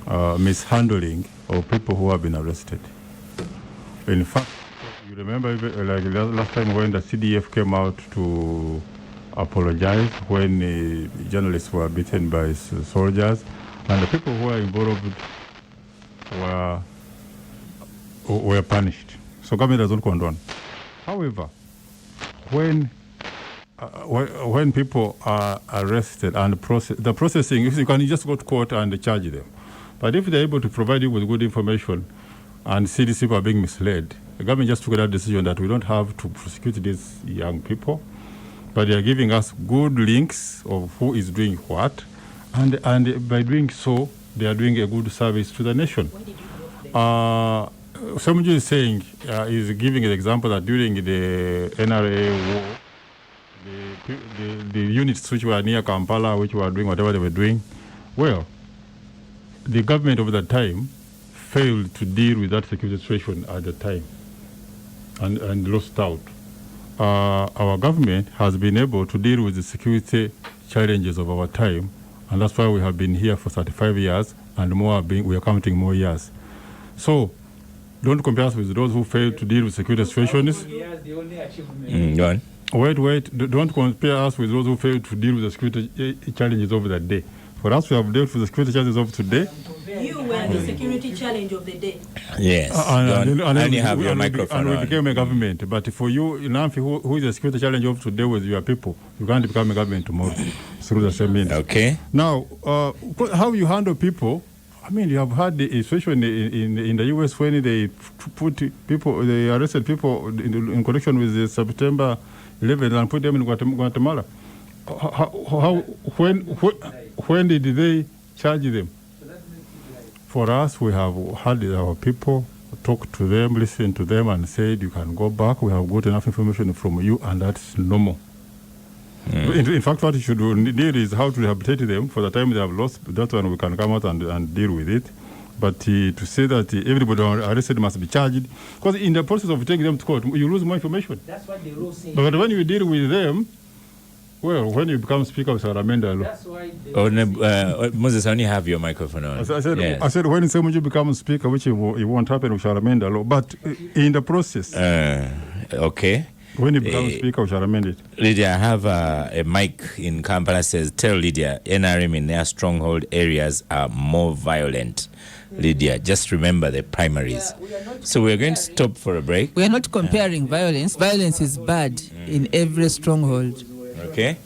condone mishandling of people who have been arrested. In fact, you remember like last time when the CDF came out to apologize when journalists were beaten by soldiers, and the people who were involved were punished. So government does not condone. However, when people are arrested and the processing, if you can just go to court and charge them. But if they're able to provide you with good information and see these people are being misled, the government just took that decision that we don't have to prosecute these young people, but they are giving us good links of who is doing what, and by doing so, they are doing a good service to the nation. Semujju is saying, is giving an example that during the NRA war, the units which were near Kampala, which were doing whatever they were doing, well, the government of that time failed to deal with that security situation at the time and lost out. Our government has been able to deal with the security challenges of our time, and that's why we have been here for 35 years, and we are counting more years. So, don't compare us with those who failed to deal with security situations. Go on. Wait. Don't compare us with those who failed to deal with the security challenges of that day. For us, we have dealt with the security challenges of today. You were the security challenge of the day. Yes. And you have your microphone and we became a government. But for you, Nanfi, who is the security challenge of today with your people, you can't become a government tomorrow through the same means. Okay. Now, how you handle people, I mean, you have had the situation in the U.S. when they they arrested people in connection with the September 11 and put them in Guatemala. When did they charge them? For us, we have had our people talk to them, listen to them, and said, you can go back. We have got enough information from you, and that's normal. In fact, what you should do is how to rehabilitate them for the time they have lost. That's when we can come out and deal with it. But to say that everybody arrested must be charged, because in the process of taking them to court, you lose more information. That's what the law says. But when you deal with them, well, when you become Speaker of Saramenda, that's why Moses, only have your microphone on. I said when Semujju becomes Speaker, which it won't happen with Saramenda law, but in the process. Okay. When he becomes speaker, we shall amend it. Lydia, I have a mic in Kampala says, tell Lydia, NRM in their stronghold areas are more violent. Lydia, just remember the primaries. So we're going to stop for a break. We are not comparing violence. Violence is bad in every stronghold. Okay.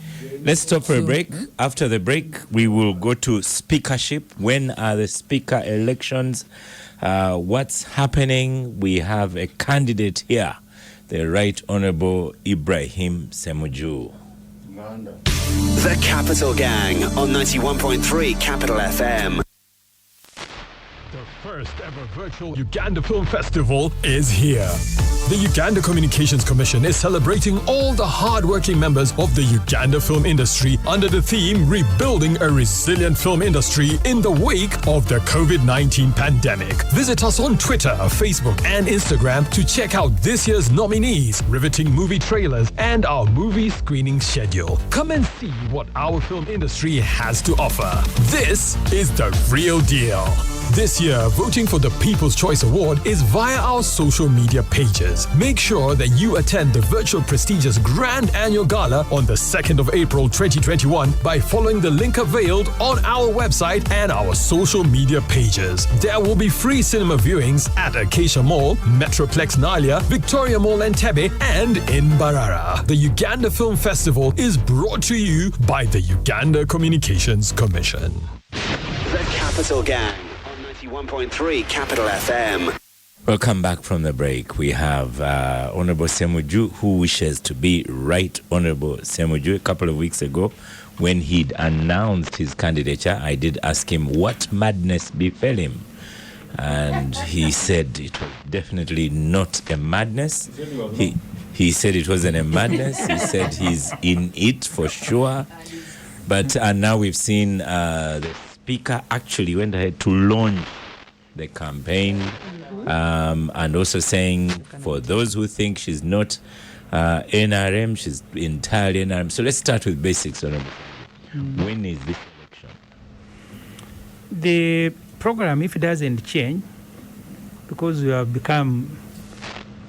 Let's stop for a break. After the break, we will go to speakership. When are the speaker elections? What's happening? We have a candidate here, the Right Honorable Ibrahim Semujju. The Capital Gang on 91.3 Capital FM. The first ever virtual Uganda Film Festival is here. The Uganda Communications Commission is celebrating all the hard-working members of the Uganda film industry under the theme Rebuilding a Resilient Film Industry in the wake of the COVID-19 pandemic. Visit us on Twitter, Facebook and Instagram to check out this year's nominees, riveting movie trailers and our movie screening schedule. Come and see what our film industry has to offer. This is the real deal. This year, voting for the People's Choice Award is via our social media pages. Make sure that you attend the virtual prestigious Grand Annual Gala on the 2nd of April 2021 by following the link availed on our website and our social media pages. There will be free cinema viewings at Acacia Mall, Metroplex Nalia, Victoria Mall Entebbe, and in Barara. The Uganda Film Festival is brought to you by the Uganda Communications Commission. The Capital Gang. 1.3 Capital FM. Welcome back from the break. We have Honorable Semujju, who wishes to be Right Honorable Semujju. A couple of weeks ago, when he'd announced his candidature, I did ask him what madness befell him. And he said it was definitely not a madness. He said it wasn't a madness. He said he's in it for sure. But now we've seen the Speaker actually went ahead to launch the campaign and also saying for those who think she's not NRM, she's entirely NRM. So let's start with basics. When is this election? The program, if it doesn't change, because we have become,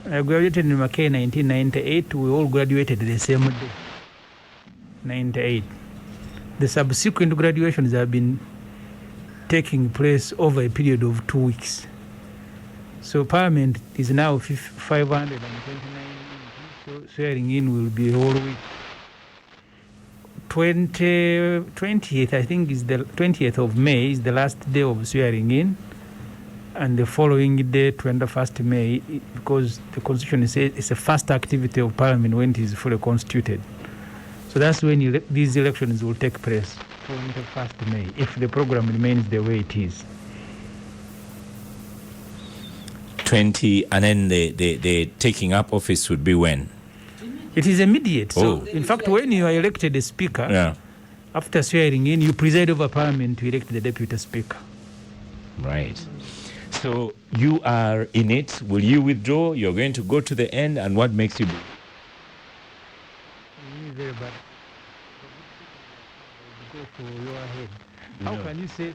I graduated in Mackay in 1998, we all graduated the same day, 98. The subsequent graduations have been taking place over a period of 2 weeks. So Parliament is now 529, so swearing in will be a whole week. 20th, I think, is the 20th of May is the last day of swearing in, and the following day, 21st May, because the Constitution says it's a first activity of Parliament when it is fully constituted. So that's when these elections will take place. 21st May, if the program remains the way it is. 20, and then the taking up office would be when? It is immediate. So, in fact, when you are elected a speaker, after swearing in, you preside over Parliament to elect the deputy speaker. Right. So you are in it. Will you withdraw? You're going to go to the end, and what makes you? Very bad. Go for your head. How can you say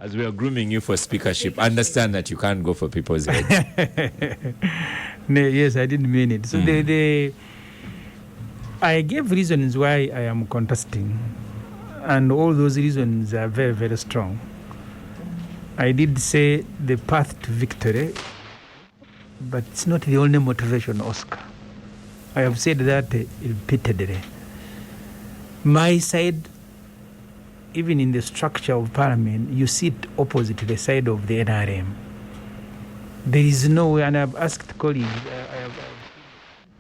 as we are grooming you for speakership, understand that you can't go for people's heads. No, yes, I didn't mean it. So I gave reasons why I am contesting, and all those reasons are very, very strong. I did say the path to victory, but it's not the only motivation, Oscar. I have said that repeatedly. My side, even in the structure of Parliament, you sit opposite to the side of the NRM. There is no way, and I've asked colleagues, I have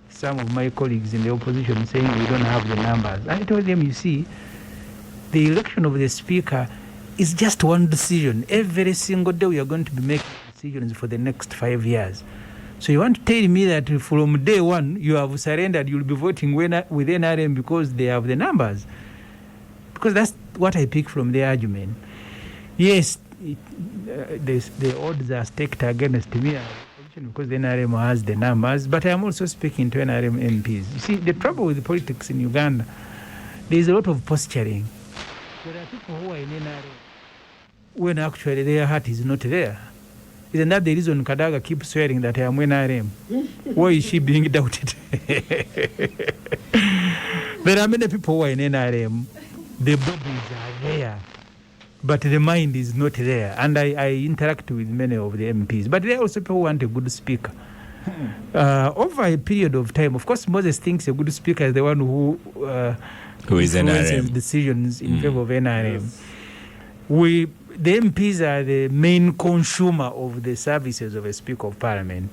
some of my colleagues in the opposition saying we don't have the numbers. I told them, you see, the election of the speaker is just one decision. Every single day we are going to be making decisions for the next 5 years. So you want to tell me that from day one you have surrendered, you'll be voting with NRM because they have the numbers? Because that's what I pick from the argument. Yes, the odds are stacked against me because the NRM has the numbers, but I'm also speaking to NRM MPs. You see, the trouble with the politics in Uganda, there is a lot of posturing. There are people who are in NRM when actually their heart is not there. Isn't that the reason Kadaga keeps swearing that I am NRM? Why is she being doubted? There are many people who are in NRM. The bodies are there, but the mind is not there. And I interact with many of the MPs. But there are also people who want a good speaker. Over a period of time, of course, Moses thinks a good speaker is the one who is NRM decisions in favor of NRM. Yes. The MPs are the main consumer of the services of a Speaker of Parliament.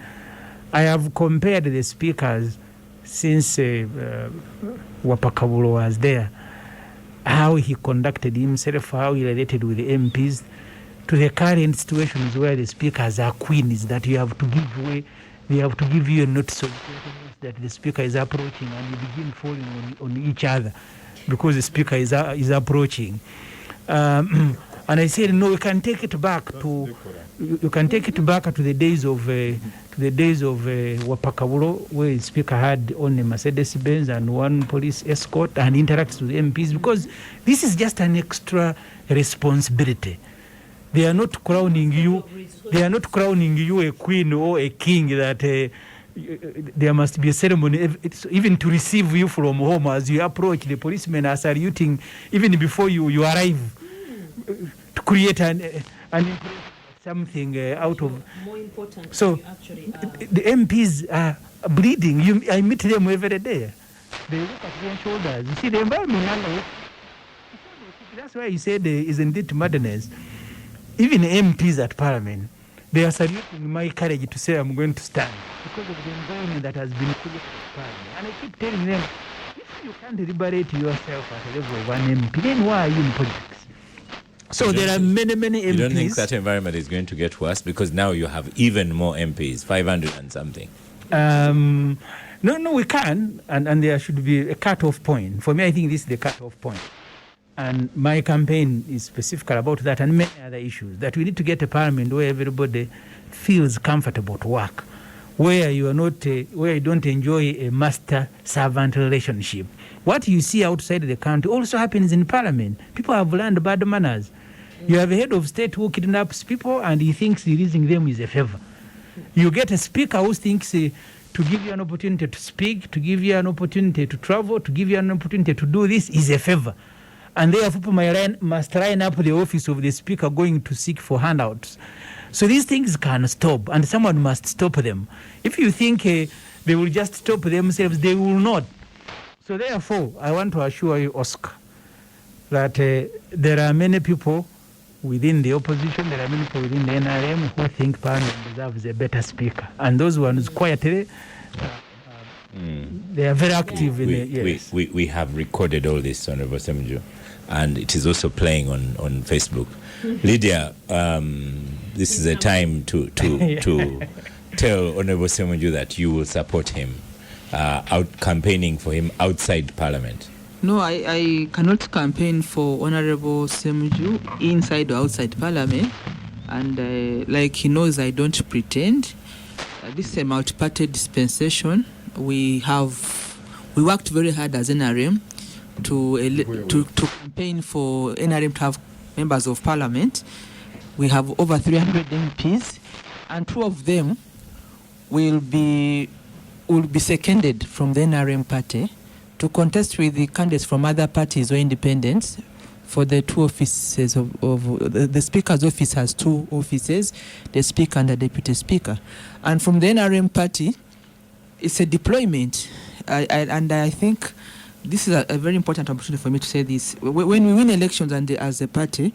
I have compared the speakers since Wapakabulo was there, how he conducted himself, how he related with the MPs, to the current situations where the speakers are queens, that you have to give way, they have to give you a notice of that the speaker is approaching, and you begin falling on each other because the speaker is approaching. And I said, no, you can take it back to the days of Wapakabulo, where the speaker had only Mercedes-Benz and one police escort and interacts with MPs, because this is just an extra responsibility. They are not crowning you. They are not crowning you a queen or a king that there must be a ceremony, even to receive you from home as you approach. The policemen are saluting even before you arrive, to create an something out of. More important. So the MPs are bleeding. I meet them every day. They look at their shoulders. You see the environment. That's why you said, isn't it madness? Even MPs at Parliament, they are saluting my courage to say I'm going to stand because of the environment that has been created at Parliament. And I keep telling them, if you can't liberate yourself at the level of an MP, then why are you in politics? So there are many MPs. You don't think that environment is going to get worse because now you have even more MPs, 500 and something? No, we can, and there should be a cut-off point. For me, I think this is the cut-off point. And my campaign is specific about that and many other issues, that we need to get a parliament where everybody feels comfortable to work, where you are not, where you don't enjoy a master-servant relationship. What you see outside the country also happens in parliament. People have learned bad manners. You have a head of state who kidnaps people and he thinks releasing them is a favor. You get a speaker who thinks to give you an opportunity to speak, to give you an opportunity to travel, to give you an opportunity to do this is a favor. And therefore people must line up the office of the speaker going to seek for handouts. So these things can stop, and someone must stop them. If you think they will just stop themselves, they will not. So therefore, I want to assure you, Oscar, that there are many people within the opposition, there are many people within the NRM who think Parliament deserves a better speaker. And those ones quietly, they are very active in it. Yes. We have recorded all this, Honorable Semujju, and it is also playing on Facebook. Lydia, this is a time to tell Honorable Semujju that you will support him, out campaigning for him outside Parliament. No, I cannot campaign for Honorable Semujju inside or outside Parliament. And like he knows, I don't pretend. This is a multi-party dispensation. We worked very hard as NRM to campaign for NRM to have members of Parliament. We have over 300 MPs, and 2 of them will be seconded from the NRM party to contest with the candidates from other parties or independents for the 2 offices of the Speaker's office has 2 offices, the Speaker and the Deputy Speaker. And from the NRM party, it's a deployment. And I think this is a very important opportunity for me to say this. When we win elections and as a party,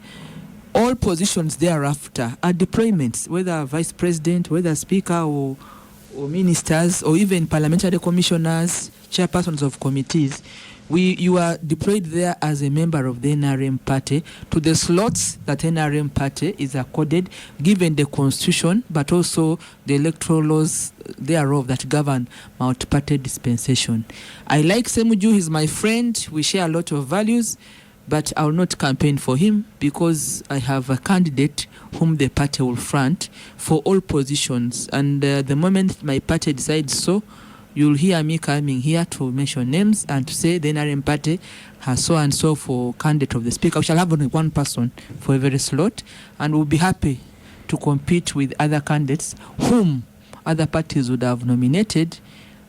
all positions thereafter are deployments, whether Vice President, whether Speaker or ministers, or even parliamentary commissioners, chairpersons of committees. You are deployed there as a member of the NRM party to the slots that NRM party is accorded, given the constitution, but also the electoral laws thereof that govern multi-party dispensation. I like Semujju, he's my friend, we share a lot of values, but I will not campaign for him because I have a candidate whom the party will front for all positions. And the moment my party decides so, you'll hear me coming here to mention names and to say the NRM party has so and so for candidate of the Speaker. We shall have only one person for every slot, and we'll be happy to compete with other candidates whom other parties would have nominated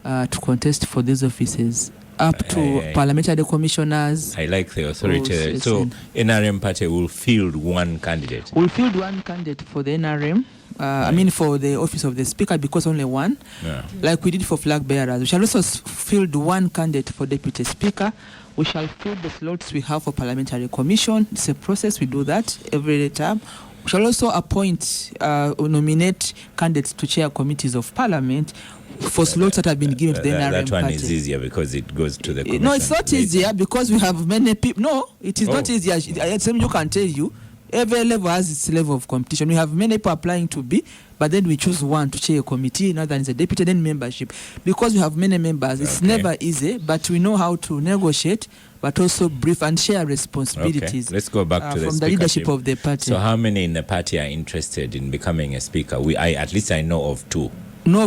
to contest for these offices, up to parliamentary commissioners. I like the authority. So NRM party will field one candidate. We'll field one candidate for the NRM. I mean for the office of the speaker, because only one. Yeah. Like we did for flag bearers. We shall also field one candidate for deputy speaker. We shall fill the slots we have for parliamentary commission. It's a process. We do that every time. We shall also appoint or nominate candidates to chair committees of parliament for slots that have been given to the NRM That one party. is easier because it goes to the commission. No, it's not easier because we have many people. No, it is not easier. You can tell you. Every level has its level of competition. We have many people applying to be, but then we choose one to chair a committee, another is a deputy, then membership. Because we have many members, it's never easy, but we know how to negotiate, but also brief and share responsibilities. Let's go back to from the leadership of the party. So how many in the party are interested in becoming a speaker? At least I know of 2. No,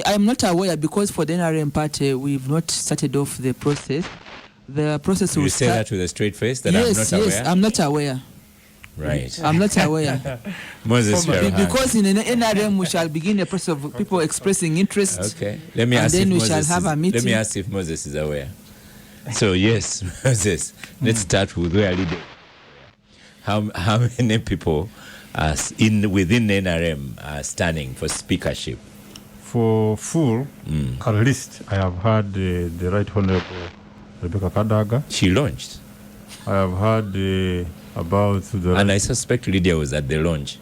I'm not aware, because for the NRM party, we've not started off the process. The process will You say that with a straight face, that yes, I'm not aware? Yes, I'm not aware. Right. I'm not aware. Moses, because in an NRM we shall begin a process of people expressing interest. Okay. Let me ask and then if we shall have a meeting. Let me ask if Moses is aware. So yes, Moses. Let's start with where Lydia. How many people are within NRM are standing for speakership? For full, at least I have heard the Right Honorable Rebecca Kadaga. She launched. I have heard about the... And I suspect Lydia was at the launch.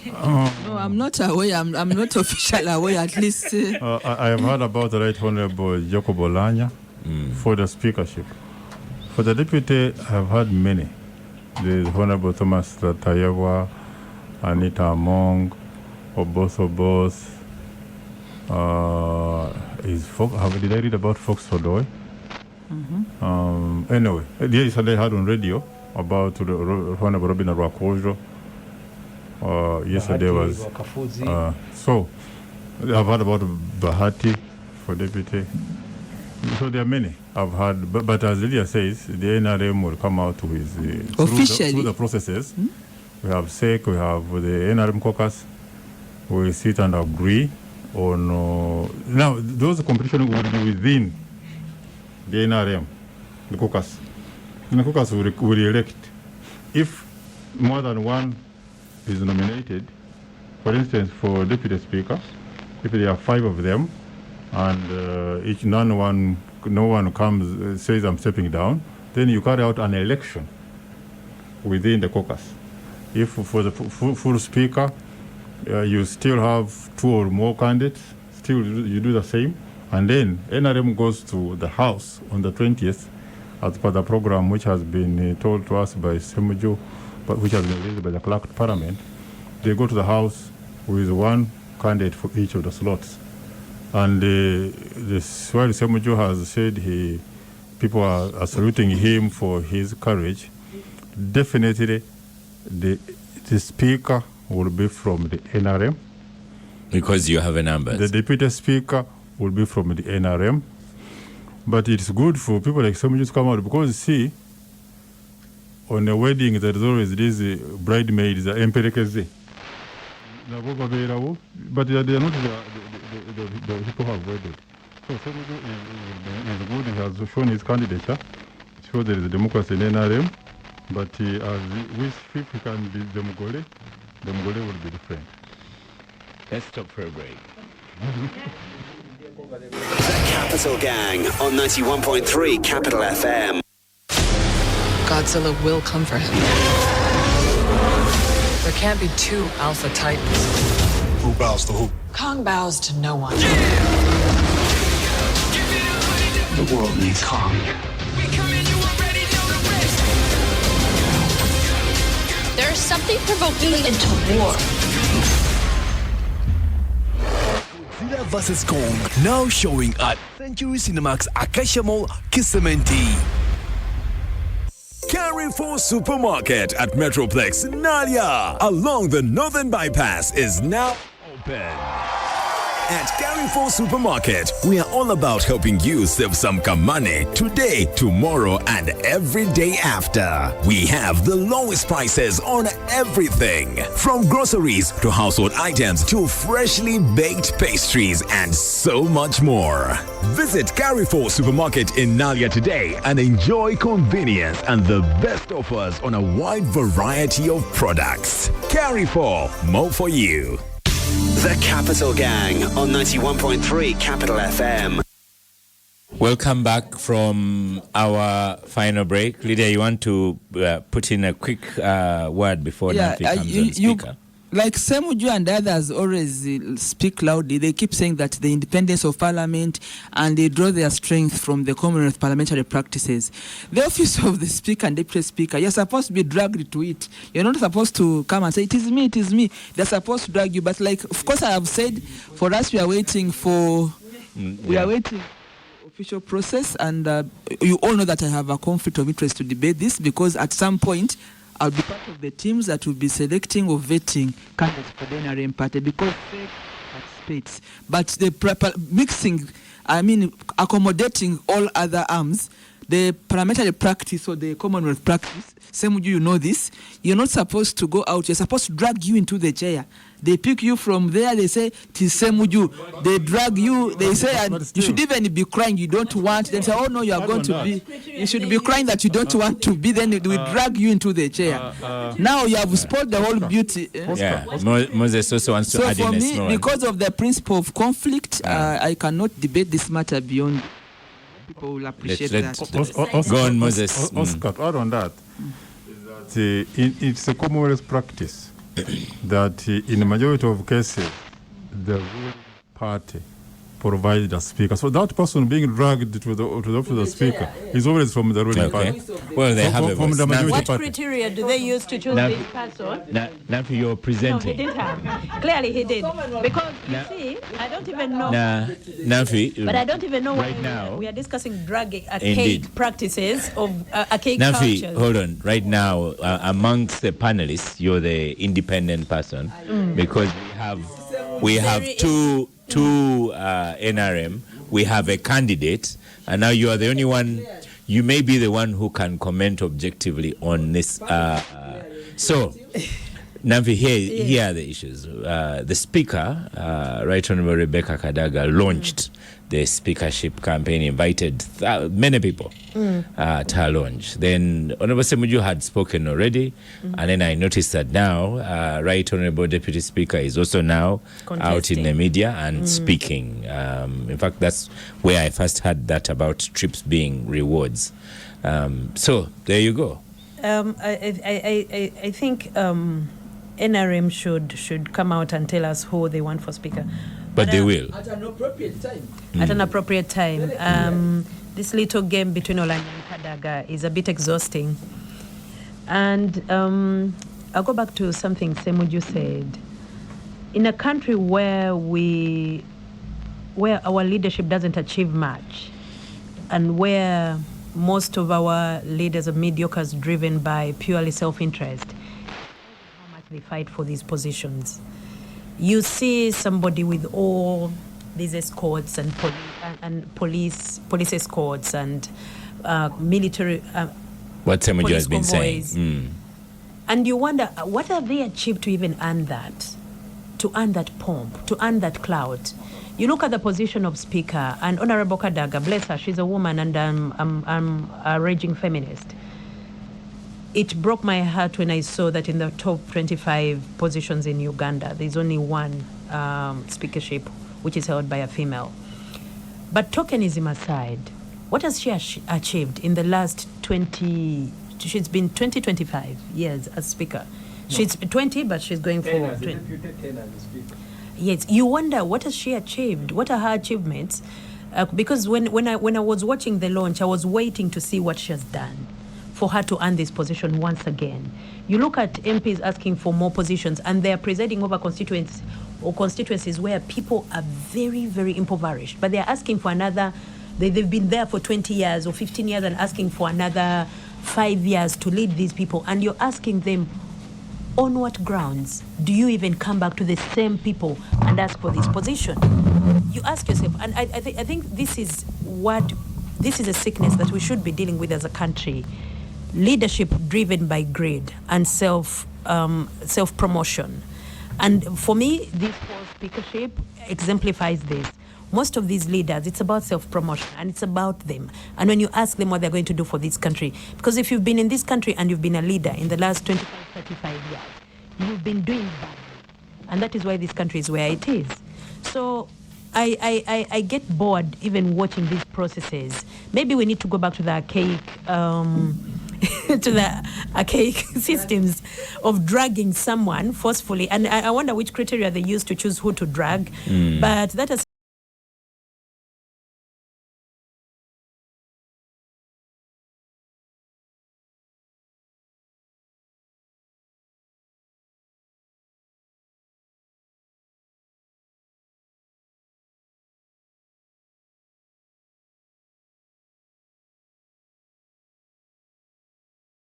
No, I'm not aware. I'm not officially aware, at least. I have heard about the Right Honorable Jacob Olanya for the speakership. For the deputy, I have heard many. The Honorable Thomas Tayewa, Anita Among, Obos. Did I read about Fox Sodoy? Anyway, yesterday I heard on radio about the Honorable Robin Rwakojo. Yesterday was so I've heard about Bahati for deputy. So there are many I've heard, but as Lydia says, the NRM will come out with officially through the processes. We have SEC, we have the NRM caucus. We sit and agree on now those competition will be within the NRM, the caucus. And the caucus will elect. If more than one is nominated, for instance, for deputy speaker, if there are 5 of them, and no one comes says I'm stepping down, then you carry out an election within the caucus. If for the full speaker, you still have 2 or more candidates, still you do the same, and then NRM goes to the House on the 20th as per the program which has been told to us by semujju, but which has been released by the clerk of parliament. They go to the House with 1 candidate for each of the slots. And while semujju has said people are saluting him for his courage, definitely the speaker will be from the NRM. Because you have a number. The deputy speaker will be from the NRM. But it's good for people like semujju to come out, because see, on a wedding there is always these bridesmaids, the emperekeze. But they are not the people who have wedded. So semujju is good. He has shown his candidature. So there is a democracy in NRM. But if he can be the Mugole will be different. Let's stop for a break. The Capital Gang on 91.3 Capital FM. Godzilla will come for him. There can't be 2 Alpha Titans. Who bows to who? Kong bows to no one. The world needs Kong. There's something provoking into war. Godzilla vs. Kong, now showing at Century Cinemax Acacia Mall, Kisementi. Carrefour Supermarket at Metroplex Nalia along the Northern Bypass is now open. At Carrefour Supermarket, we are all about helping you save some money today, tomorrow, and every day after. We have the lowest prices on everything, from groceries to household items to freshly baked pastries and so much more. Visit Carrefour Supermarket in Nalia today and enjoy convenience and the best offers on a wide variety of products. Carrefour, more for you. The Capital Gang on 91.3 Capital FM. Welcome back from our final break. Lydia, you want to put in a quick word before Nanfi comes on speaker? Like Semujju and others always speak loudly, they keep saying that the independence of Parliament, and they draw their strength from the Commonwealth parliamentary practices. The office of the Speaker and Deputy Speaker, you're supposed to be dragged to it. You're not supposed to come and say, it is me, it is me. They're supposed to drag you. But like, of course, I have said, for us, we are waiting for... We are waiting official process, and you all know that I have a conflict of interest to debate this, because at some point, I'll be part of the teams that will be selecting or vetting candidates for the NRM party, because they participates. But the mixing, accommodating all other arms, the parliamentary practice or the Commonwealth practice, Semujju, you know this, you're not supposed to go out, you're supposed to drag you into the chair. They pick you from there, they say, "Tis Semujju." They drag you, they say, and you should even be crying, you don't want. They say, "Oh no, you are going to be." You should be crying that you don't want to be, then they will drag you into the chair. Now you have spoiled the whole beauty. Yeah, Moses also wants to add in a small. So for me, because of the principle of conflict, I cannot debate this matter beyond. People will appreciate that. Go on, Moses. Oscar, add on that. It's a Commonwealth practice that in the majority of cases, the ruling party provides a speaker. So that person being dragged to the office of the speaker is always from the ruling party. Well, they have from the majority What party. criteria do they use to choose this person? Now you're presenting. No, he didn't have. Clearly he did. Because, you see, I don't even know. Nanfi, but I don't even know right why now, we are discussing drug archaic practices of archaic Nanfi, cultures. hold on. Right now, amongst the panelists, you're the independent person, because we have two NRM, we have a candidate, and now you are the only one. You may be the one who can comment objectively on this. So, Nanfi, here are the issues. The Speaker, Right Honourable Rebecca Kadaga, launched the speakership campaign, invited many people at her launch. Then Honourable Semujju had spoken already, and then I noticed that now Right Honourable Deputy Speaker is also now out in the media and speaking. In fact, that's where I first heard that about trips being rewards. So there you go. I think NRM should come out and tell us who they want for speaker. But they will. At an appropriate time. At an appropriate time. This little game between Olanya and Kadaga is a bit exhausting. And I'll go back to something Semujju said. In a country where our leadership doesn't achieve much, and where most of our leaders are mediocres driven by purely self-interest, how much they fight for these positions. You see somebody with all these escorts and police escorts and military. What Semujju has been saying, and you wonder what have they achieved to even earn that, to earn that pomp, to earn that clout. You look at the position of Speaker, and Honourable Kadaga, bless her, she's a woman, and I'm a raging feminist. It broke my heart when I saw that in the top 25 positions in Uganda, there's only one speakership, which is held by a female. But tokenism aside, what has she achieved in the last 20, she's been 25 years as Speaker. No. She's 20, but she's going for 20. Yes, you wonder, what has she achieved? What are her achievements? Because when I was watching the launch, I was waiting to see what she has done for her to earn this position once again. You look at MPs asking for more positions, and they're presiding over constituencies where people are very, very impoverished, but they're asking for another, they've been there for 20 years or 15 years and asking for another 5 years to lead these people, and you're asking them, on what grounds do you even come back to the same people and ask for this position? you ask yourself, and I think this is a sickness that we should be dealing with as a country. Leadership driven by greed and self-promotion. And for me, this whole speakership exemplifies this. Most of these leaders, it's about self-promotion and it's about them. And when you ask them what they're going to do for this country, because if you've been in this country and you've been a leader in the last 25, 35 years, you've been doing badly. And that is why this country is where it is. So I get bored even watching these processes. Maybe we need to go back to the archaic systems of dragging someone forcefully. And I wonder which criteria they use to choose who to drag. But that has